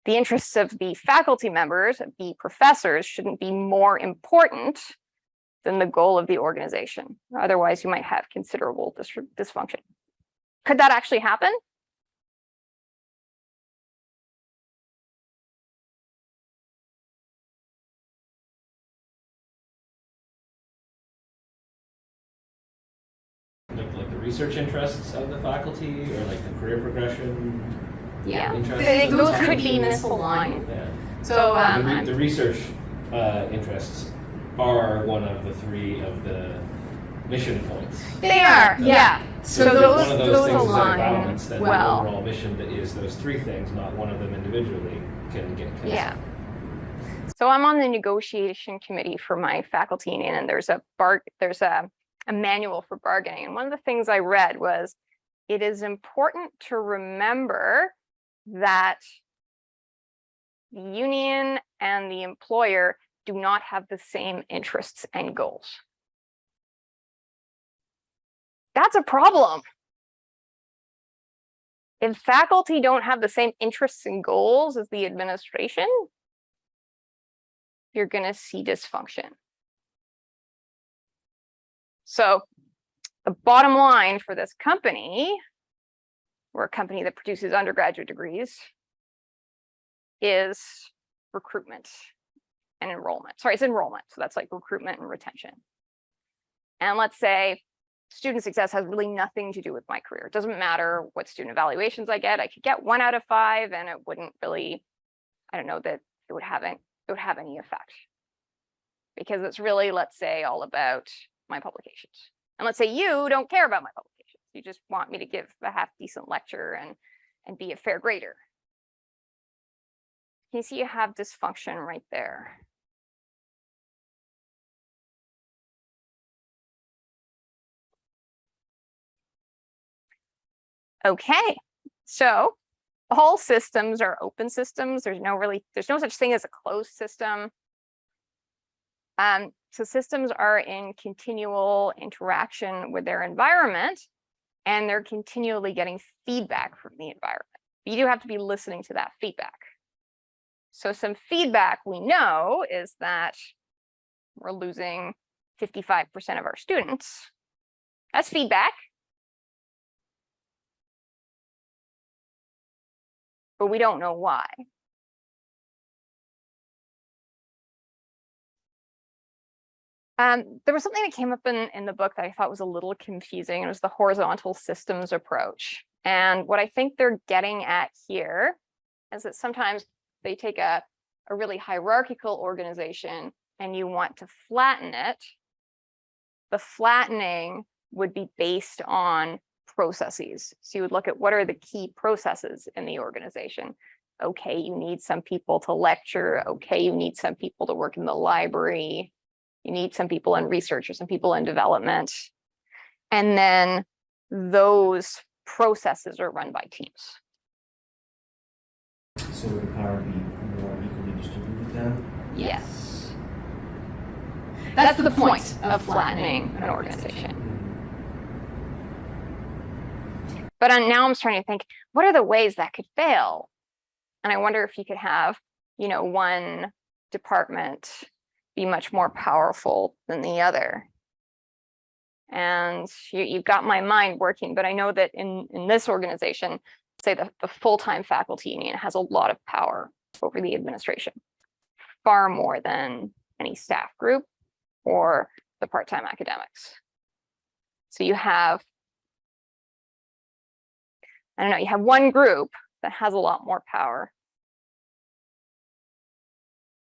the interests of the faculty members, the professors, shouldn't be more important than the goal of the organization. Otherwise, you might have considerable dysfunction. Could that actually happen? Like the research interests of the faculty, or like the career progression Yeah. interests? Those could be misaligned. misaligned. Yeah. So The research interests are one of the three of the mission points. they are, yeah. So if those one of those things is align balanced, then well. the overall mission that is those three things, not one of them individually, can get canceled. Yeah. So I'm on the negotiation committee for my faculty union, and there's a manual for bargaining. And one of the things I read was, it is important to remember that the union and the employer do not have the same interests and goals. That's a problem. If faculty don't have the same interests and goals as the administration, you're going to see dysfunction. So the bottom line for this company, or a company that produces undergraduate degrees, is recruitment and enrollment. Sorry, it's enrollment. So that's like recruitment and retention. And let's say student success has really nothing to do with my career. It doesn't matter what student evaluations I get. I could get 1 out of 5 and it wouldn't really, I don't know that it would have any effect. Because it's really, let's say, all about my publications. And let's say you don't care about my publications. You just want me to give a half decent lecture and be a fair grader. You see you have dysfunction right there. Okay, so all systems are open systems. There's no such thing as a closed system. So systems are in continual interaction with their environment, and they're continually getting feedback from the environment. You do have to be listening to that feedback. So some feedback we know is that we're losing 55% of our students. That's feedback. But we don't know why. There was something that came up in the book that I thought was a little confusing. It was the horizontal systems approach. And what I think they're getting at here is that sometimes they take a really hierarchical organization and you want to flatten it. The flattening would be based on processes. So you would look at what are the key processes in the organization. Okay, you need some people to lecture. Okay, you need some people to work in the library. You need some people in research or some people in development. And then those processes are run by teams. So would the power be more equally distributed then? Yes. That's the point of flattening an organization. But now I'm starting to think, what are the ways that could fail? And I wonder if you could have, one department be much more powerful than the other. And you've got my mind working, but I know that in this organization, say the full-time faculty union has a lot of power over the administration, far more than any staff group or the part-time academics. So you have, you have one group that has a lot more power.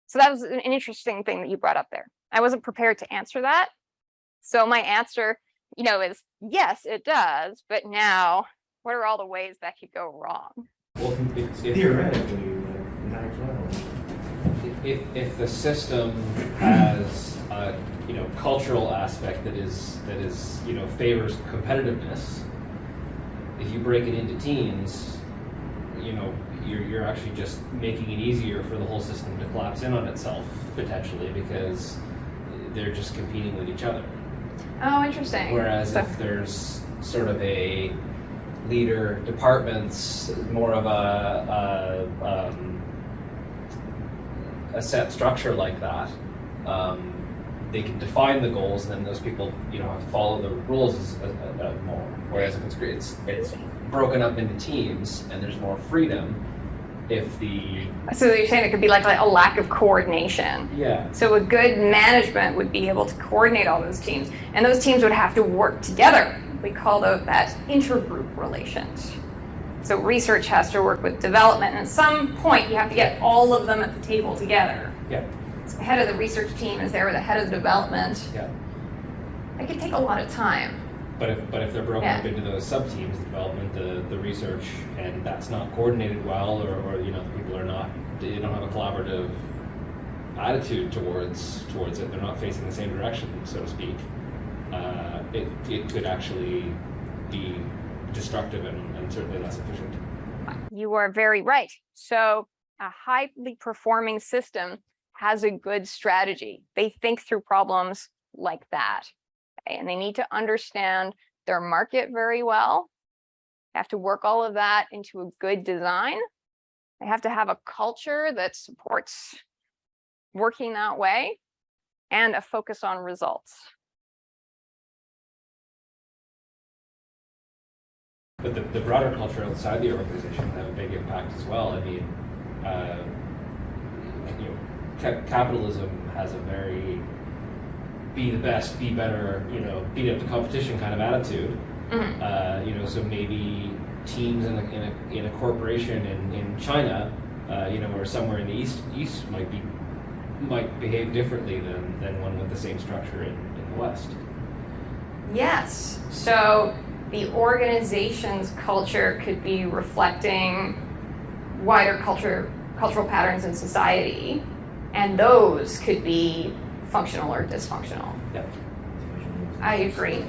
So that was an interesting thing that you brought up there. I wasn't prepared to answer that. So my answer, is yes, it does. But now, what are all the ways that could go wrong? Well, Theoretically, in actuality. if the system has a cultural aspect that is favors competitiveness, if you break it into teams, you're actually just making it easier for the whole system to collapse in on itself potentially, because they're just competing with each other. Oh, interesting. Whereas if there's sort of a leader, departments, more of a a set structure like that, they can define the goals, and then those people, have to follow the rules more. Whereas if it's broken up into teams and there's more freedom, if the So you're saying it could be like a lack of coordination. yeah. So a good management would be able to coordinate all those teams, and those teams would have to work together. We call that intergroup relations. So research has to work with development, and at some point you have to get all of them at the table together. Yeah. So the head of the research team is there with the head of the development. Yeah. It could take a lot of time. But if they're broken Yeah. up into those sub teams, the development, the research, and that's not coordinated well, or the people are not, they don't have a collaborative attitude towards it. They're not facing the same direction, so to speak. It could actually be destructive and certainly less efficient. You are very right. So a highly performing system has a good strategy. They think through problems like that. Okay? And they need to understand their market very well. They have to work all of that into a good design. They have to have a culture that supports working that way and a focus on results. But the broader culture outside the organization have a big impact as well. I mean, capitalism has a very be the best, be better, beat up the competition kind of attitude. Mm-hmm. So maybe teams in a corporation in China, or somewhere in the east might behave differently than one with the same structure in the West. Yes. So the organization's culture could be reflecting wider cultural patterns in society, and those could be functional or dysfunctional. Yeah. I agree.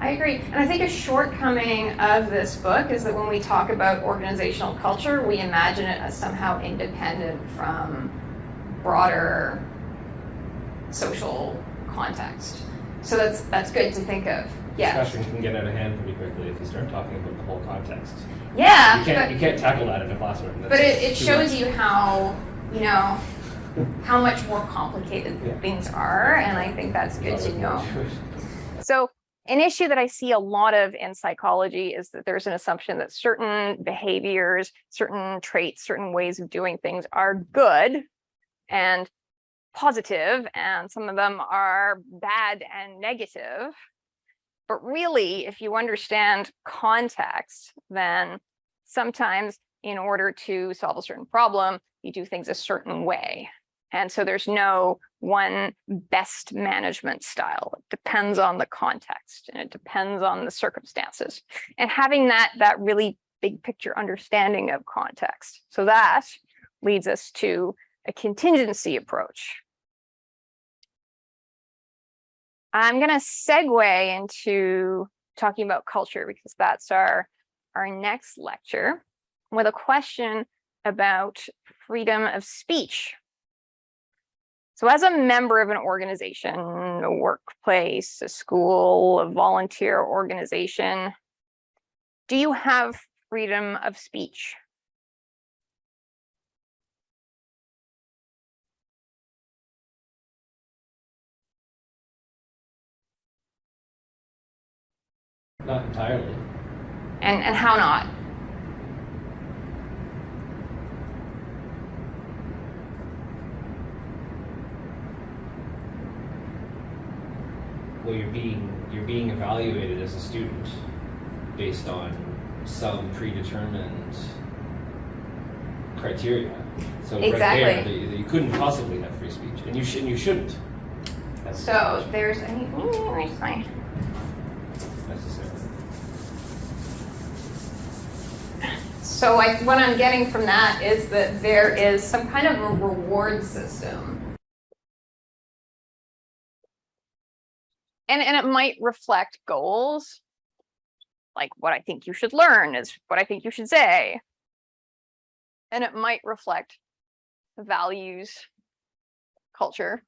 And I think a shortcoming of this book is that when we talk about organizational culture, we imagine it as somehow independent from broader social context. So that's good to think of. Yeah. Discussion can get out of hand pretty quickly if you start talking about the whole context. Yeah. You can't tackle that in a classroom. But it shows you how, how much more complicated things are, and I think that's good to know. So an issue that I see a lot of in psychology is that there's an assumption that certain behaviors, certain traits, certain ways of doing things are good and positive, and some of them are bad and negative. But really, if you understand context, then sometimes in order to solve a certain problem, you do things a certain way. And so there's no one best management style. It depends on the context and it depends on the circumstances. And having that really big picture understanding of context. So that leads us to a contingency approach. I'm going to segue into talking about culture because that's our next lecture, with a question about freedom of speech. So as a member of an organization, a workplace, a school, a volunteer organization, do you have freedom of speech? Not entirely. And how not? Well, you're being evaluated as a student based on some predetermined criteria. So Exactly. right there, you couldn't possibly have free speech, and you shouldn't. So there's any necessarily. So what I'm getting from that is that there is some kind of a reward system. And it might reflect goals, like what I think you should learn is what I think you should say. And it might reflect values, culture.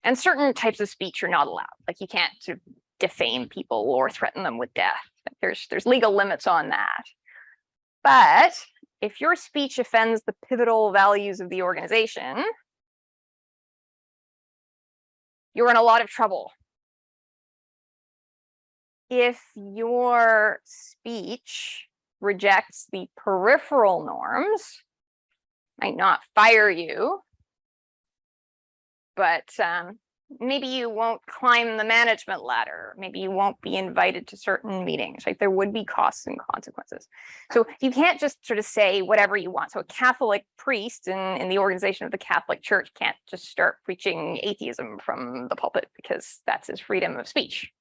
And certain types of speech are not allowed. Like you can't sort of defame people or threaten them with death. There's legal limits on that. But if your speech offends the pivotal values of the organization, you're in a lot of trouble. If your speech rejects the peripheral norms, might not fire you, but maybe you won't climb the management ladder. Maybe you won't be invited to certain meetings. Like there would be costs and consequences. So you can't just sort of say whatever you want. So a Catholic priest in the organization of the Catholic Church can't just start preaching atheism from the pulpit because that's his freedom of speech.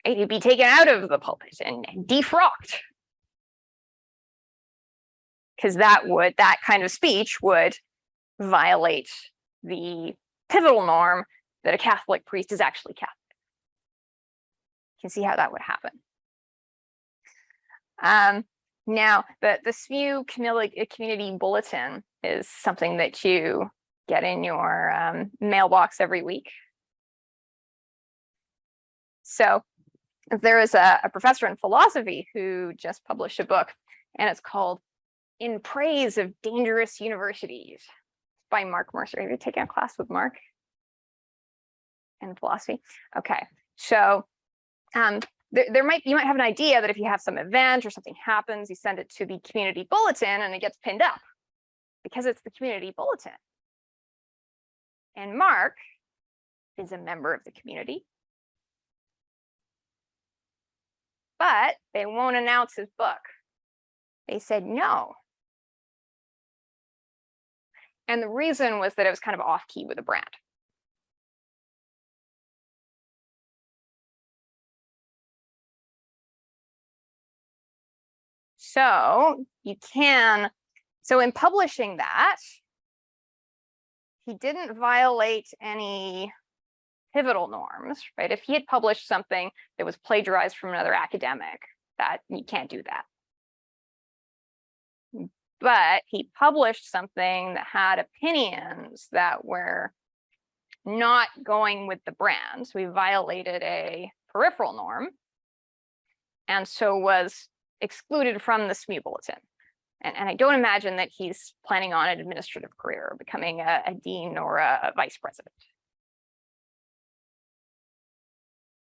He'd be taken out of the pulpit and defrocked. Because that kind of speech would violate the pivotal norm that a Catholic priest is actually Catholic. You can see how that would happen. Now, the SMU community bulletin is something that you get in your mailbox every week. So there is a professor in philosophy who just published a book, and it's called In Praise of Dangerous Universities by Mark Mercer. Have you taken a class with Mark in philosophy? Okay, so you might have an idea that if you have some event or something happens, you send it to the community bulletin and it gets pinned up because it's the community bulletin. And Mark is a member of the community, but they won't announce his book. They said no. And the reason was that it was kind of off key with the brand. So in publishing that, he didn't violate any pivotal norms, right? If he had published something that was plagiarized from another academic, that you can't do that. But he published something that had opinions that were not going with the brand. So he violated a peripheral norm and so was excluded from the SMU bulletin. And I don't imagine that he's planning on an administrative career or becoming a dean or a vice president.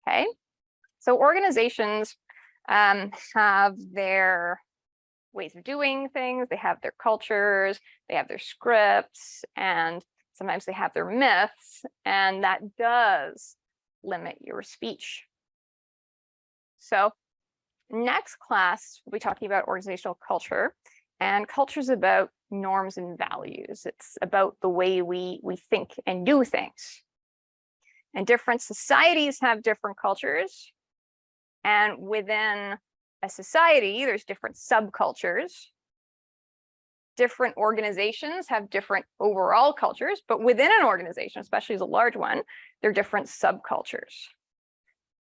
Okay, so organizations have their ways of doing things, they have their cultures, they have their scripts, and sometimes they have their myths, and that does limit your speech. So next class, we'll be talking about organizational culture, and culture is about norms and values. It's about the way we think and do things. And different societies have different cultures, and within a society, there's different subcultures. Different organizations have different overall cultures, but within an organization, especially as a large one, there are different subcultures.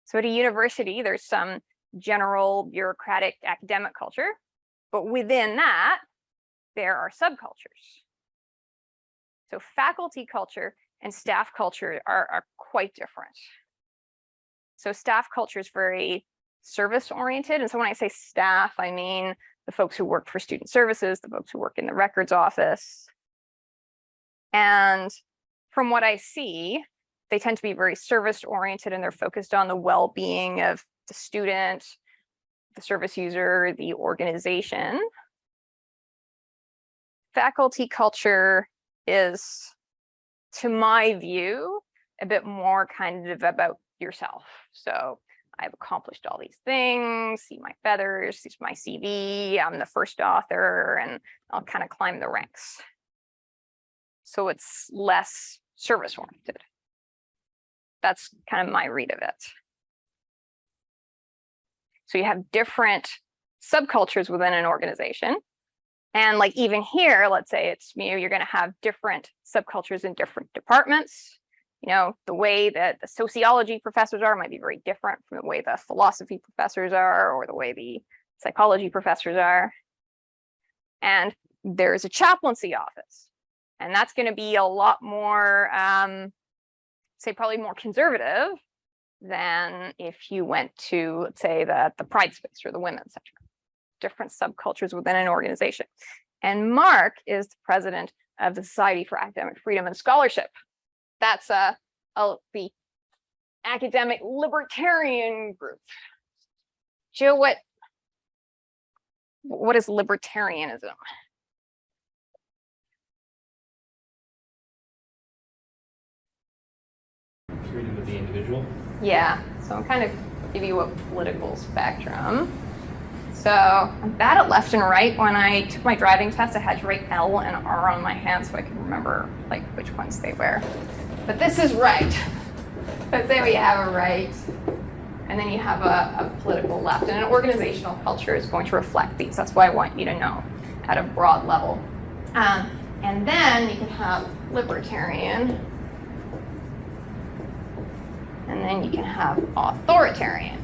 So at a university, there's some general bureaucratic academic culture, but within that, there are subcultures. So faculty culture and staff culture are quite different. So staff culture is very service oriented. And so when I say staff, I mean the folks who work for student services, the folks who work in the records office. And from what I see, they tend to be very service oriented and they're focused on the well-being of the student, the service user, the organization. Faculty culture is, to my view, a bit more kind of about yourself. So I've accomplished all these things, see my feathers, see my CV, I'm the first author, and I'll kind of climb the ranks. So it's less service oriented. That's kind of my read of it. So you have different subcultures within an organization. And like even here, let's say it's SMU, you're going to have different subcultures in different departments. You know, the way that the sociology professors are might be very different from the way the philosophy professors are or the way the psychology professors are. And there's a chaplaincy office. And that's going to be a lot more, say probably more conservative than if you went to, let's say, the pride space or the women's section. Different subcultures within an organization. And Mark is the president of the Society for Academic Freedom and Scholarship. That's the academic libertarian group. Joe, what is libertarianism? Freedom of the individual. Yeah, so I'm kind of give you a political spectrum. So I'm bad at left and right. When I took my driving test, I had to write L and R on my hand so I could remember like which ones they were. But this is right. Let's say we have a right, and then you have a political left, and an organizational culture is going to reflect these. That's why I want you to know at a broad level. And then you can have libertarian, and then you can have authoritarian.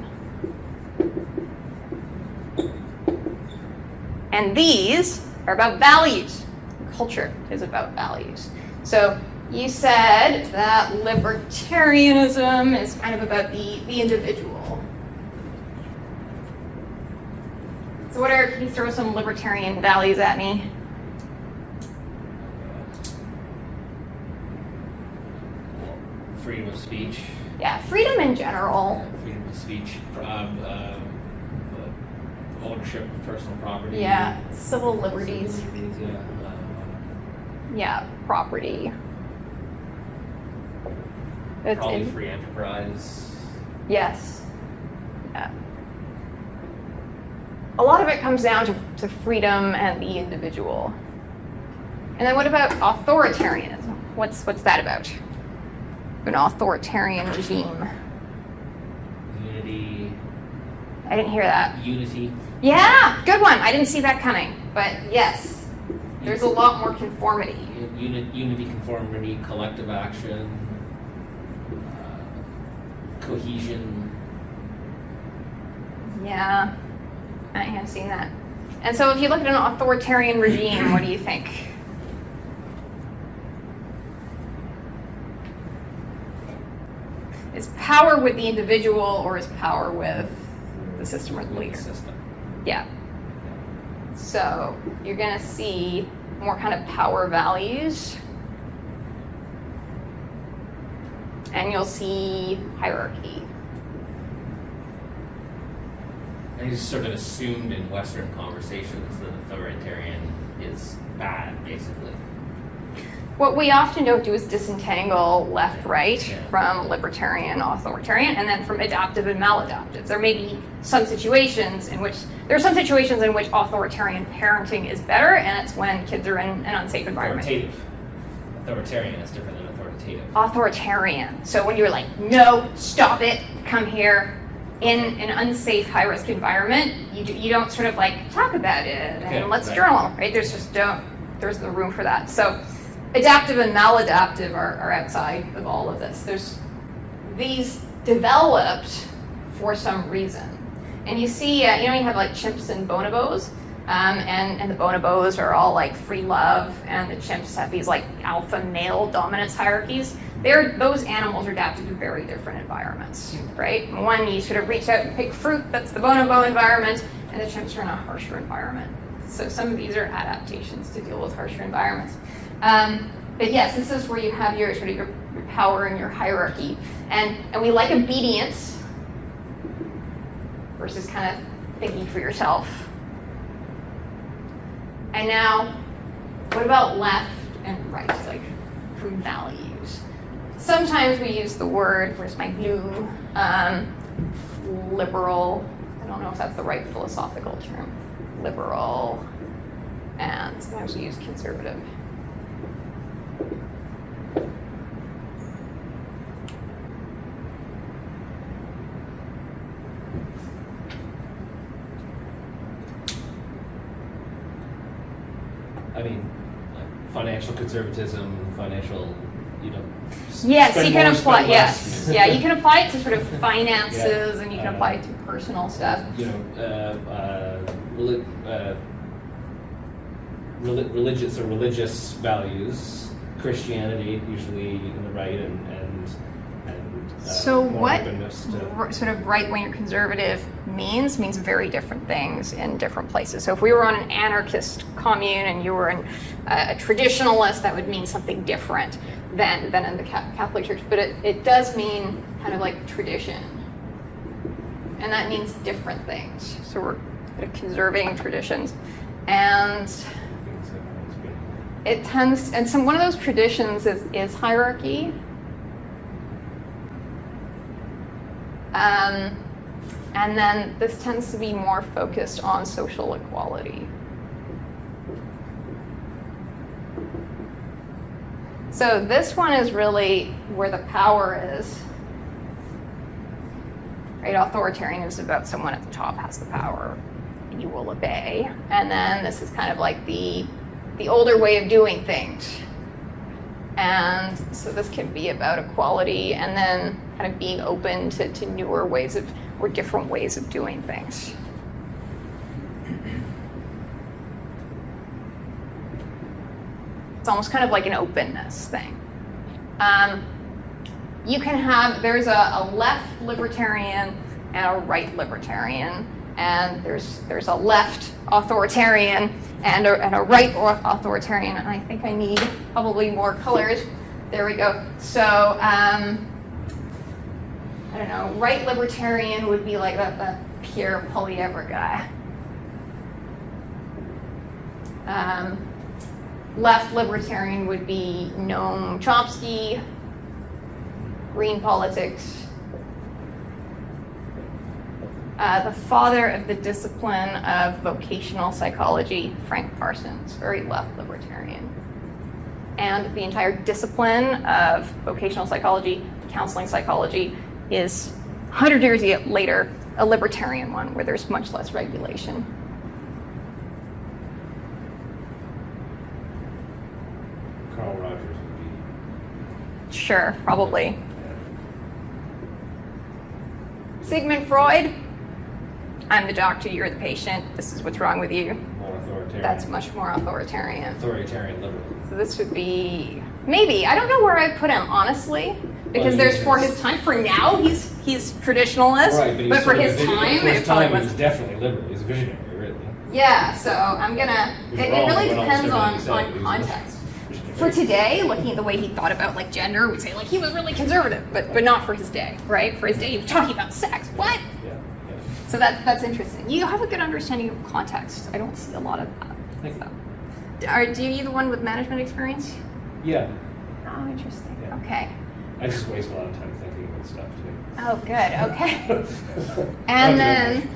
And these are about values. Culture is about values. So you said that libertarianism is kind of about the individual. So can you throw some libertarian values at me? Freedom of speech. Yeah, freedom in general. Freedom of speech. Ownership of personal property. Yeah, civil liberties. Yeah. Yeah, property. Probably free enterprise. Yes. Yeah. A lot of it comes down to freedom and the individual. And then what about authoritarianism? What's that about? An authoritarian regime. Unity. I didn't hear that. Unity. Yeah, good one. I didn't see that coming, but yes, there's a lot more conformity. Unity, conformity, collective action, cohesion. Yeah, I have seen that. And so if you look at an authoritarian regime, what do you think? Is power with the individual, or is power with the system or the leader? System. Yeah. So you're going to see more kind of power values, and you'll see hierarchy. I just sort of assumed in Western conversations that authoritarian is bad, basically. What we often don't do is disentangle left-right Yeah. from libertarian, authoritarian, and then from adaptive and maladaptive. There may be some situations in which authoritarian parenting is better, and it's when kids are in an unsafe environment. Authoritative. Authoritarian is different than authoritative. Authoritarian. So when you're like, no, stop it, come here. In an unsafe, high-risk environment, you don't sort of like talk about it Okay, and let's right. journal, right? There's no room for that. So adaptive and maladaptive are outside of all of this. These developed for some reason. And you see, you have like chimps and bonobos, and the bonobos are all like free love, and the chimps have these like alpha male dominance hierarchies. Those animals are adapted to very different environments, right? One, you sort of reach out and pick fruit, that's the bonobo environment, and the chimps are in a harsher environment. So some of these are adaptations to deal with harsher environments. But yes, this is where you have your sort of your power and your hierarchy. And we like obedience versus kind of thinking for yourself. And now, what about left and right, like from values? Sometimes we use the word, where's my glue, liberal. I don't know if that's the right philosophical term. Liberal, and sometimes we use conservative. I mean, like financial conservatism, financial, Yes, spend you can more, apply. spend Yes, less. yeah, you can apply it to sort of finances, Yeah. and you can apply it to personal stuff. Religious values, Christianity usually in the right, and and So more what openness to. sort of right-wing or conservative means very different things in different places. So if we were on an anarchist commune and you were a traditionalist, that would mean something different than in the Catholic Church. But it does mean kind of like tradition. And that means different things. So we're kind of conserving traditions. And it tends, and one of those traditions is hierarchy. And then this tends to be more focused on social equality. So this one is really where the power is. Right? Authoritarian is about someone at the top has the power, and you will obey. And then this is kind of like the older way of doing things. And so this can be about equality and then kind of being open to newer ways of, or different ways of doing things. It's almost kind of like an openness thing. You can have, there's a left libertarian and a right libertarian, and there's a left authoritarian and a right authoritarian, and I think I need probably more colors. There we go. So, I don't know, right libertarian would be like the Pierre Poilievre guy. Left libertarian would be Noam Chomsky, green politics. The father of the discipline of vocational psychology, Frank Parsons, very left libertarian. And the entire discipline of vocational psychology, counseling psychology, is 100 years later a libertarian one where there's much less regulation. Carl Rogers would be. Sure, probably. Sigmund Freud, I'm the doctor, you're the patient, this is what's wrong with you. More authoritarian. That's much more authoritarian. Authoritarian liberal. So this would be, maybe, I don't know where I put him, honestly, because Well, there's for his time. For now, he's traditionalist, Right, but, but for his time, it probably he was was. definitely liberal. He's a visionary, really. Yeah, so I'm gonna, He's it wrong, really but depends almost everything on he said, he was context. visionary. For today, looking at the way he thought about like gender, we'd say like he was really conservative, but not for his day, right? For his day, he was talking about sex. What? Yeah. So that's interesting. You have a good understanding of context. I don't see a lot of that. Thank you. Do you the one with management experience? Yeah. Oh, interesting. Yeah. Okay. I just waste a lot of time thinking about stuff too. Oh, good. Okay. And then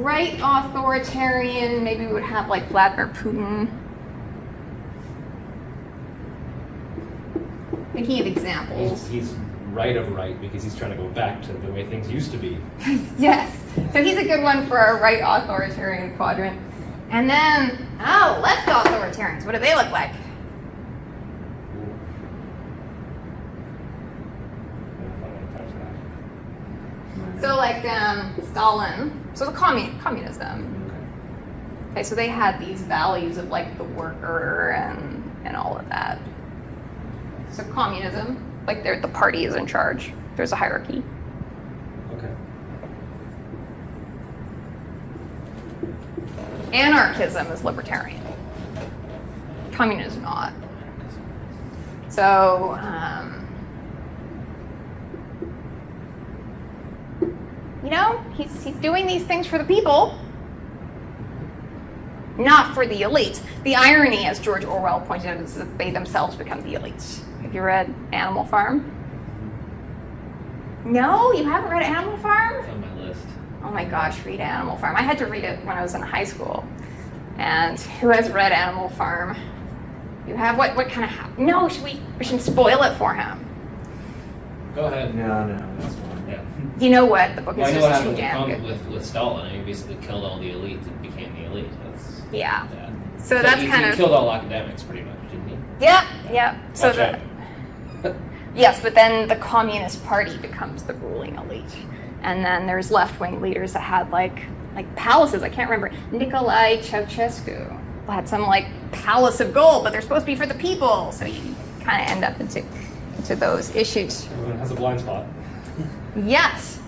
right authoritarian, maybe we would have like Vladimir Putin. Thinking of examples. He's right of right because he's trying to go back to the way things used to be. Yes. So he's a good one for a right authoritarian quadrant. And then, left authoritarians. What do they look like? So like Stalin. So the communism. Okay, so they had these values of like the worker and all of that. So communism, like the party is in charge. There's a hierarchy. Okay. Anarchism is libertarian. Communism not. So, he's doing these things for the people, not for the elites. The irony, as George Orwell pointed out, is that they themselves become the elites. Have you read Animal Farm? No, you haven't read Animal Farm? It's on my list. Oh my gosh, read Animal Farm. I had to read it when I was in high school. And who has read Animal Farm? You have what kind of no, we should spoil it for him. Go ahead. No, that's fine. Yeah. You know what? The book Well, is I know what just too happened damn good. with Stalin. He basically killed all the elite and became the elite. That's Yeah. that. So that's he kind of killed all academics pretty much, didn't he? yeah. So Watch out. yes, but then the Communist Party becomes the ruling elite. And then there's left-wing leaders that had like palaces. I can't remember. Nicolae Ceausescu had some like palace of gold, but they're supposed to be for the people. So you kind of end up into into those issues. Everyone has a blind spot. Yes.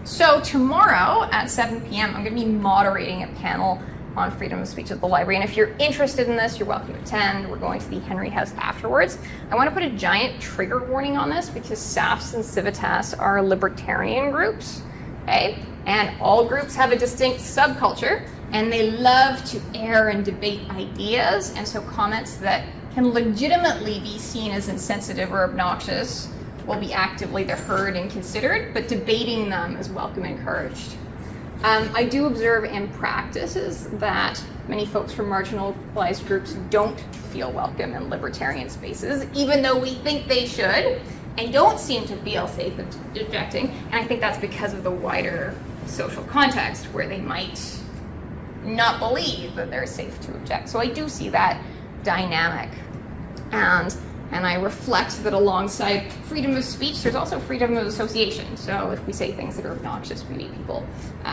So tomorrow at 7 p.m., I'm going to be moderating a panel on freedom of speech at the library. And if you're interested in this, you're welcome to attend. We're going to the Henry House afterwards. I want to put a giant trigger warning on this because SAFs and Civitas are libertarian groups, okay? And all groups have a distinct subculture, and they love to air and debate ideas. And so comments that can legitimately be seen as insensitive or obnoxious will be actively heard and considered, but debating them is welcome and encouraged. I do observe in practices that many folks from marginalized groups don't feel welcome in libertarian spaces, even though we think they should, and don't seem to feel safe objecting. And I think that's because of the wider social context where they might not believe that they're safe to object. So I do see that dynamic. And I reflect that alongside freedom of speech, there's also freedom of association. So if we say things that are obnoxious, maybe people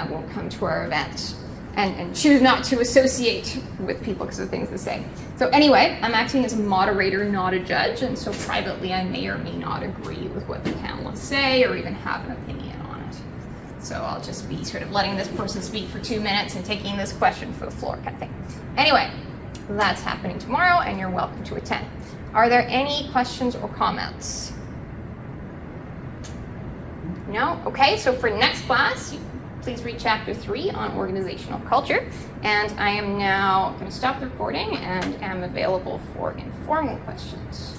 won't come to our events and choose not to associate with people because of things they say. So anyway, I'm acting as a moderator, not a judge, and so privately I may or may not agree with what the panelists say or even have an opinion on it. So I'll just be sort of letting this person speak for 2 minutes and taking this question for the floor kind of thing. Anyway, that's happening tomorrow and you're welcome to attend. Are there any questions or comments? No? Okay, so for next class, please read chapter 3 on organizational culture. And I am now going to stop the recording and am available for informal questions.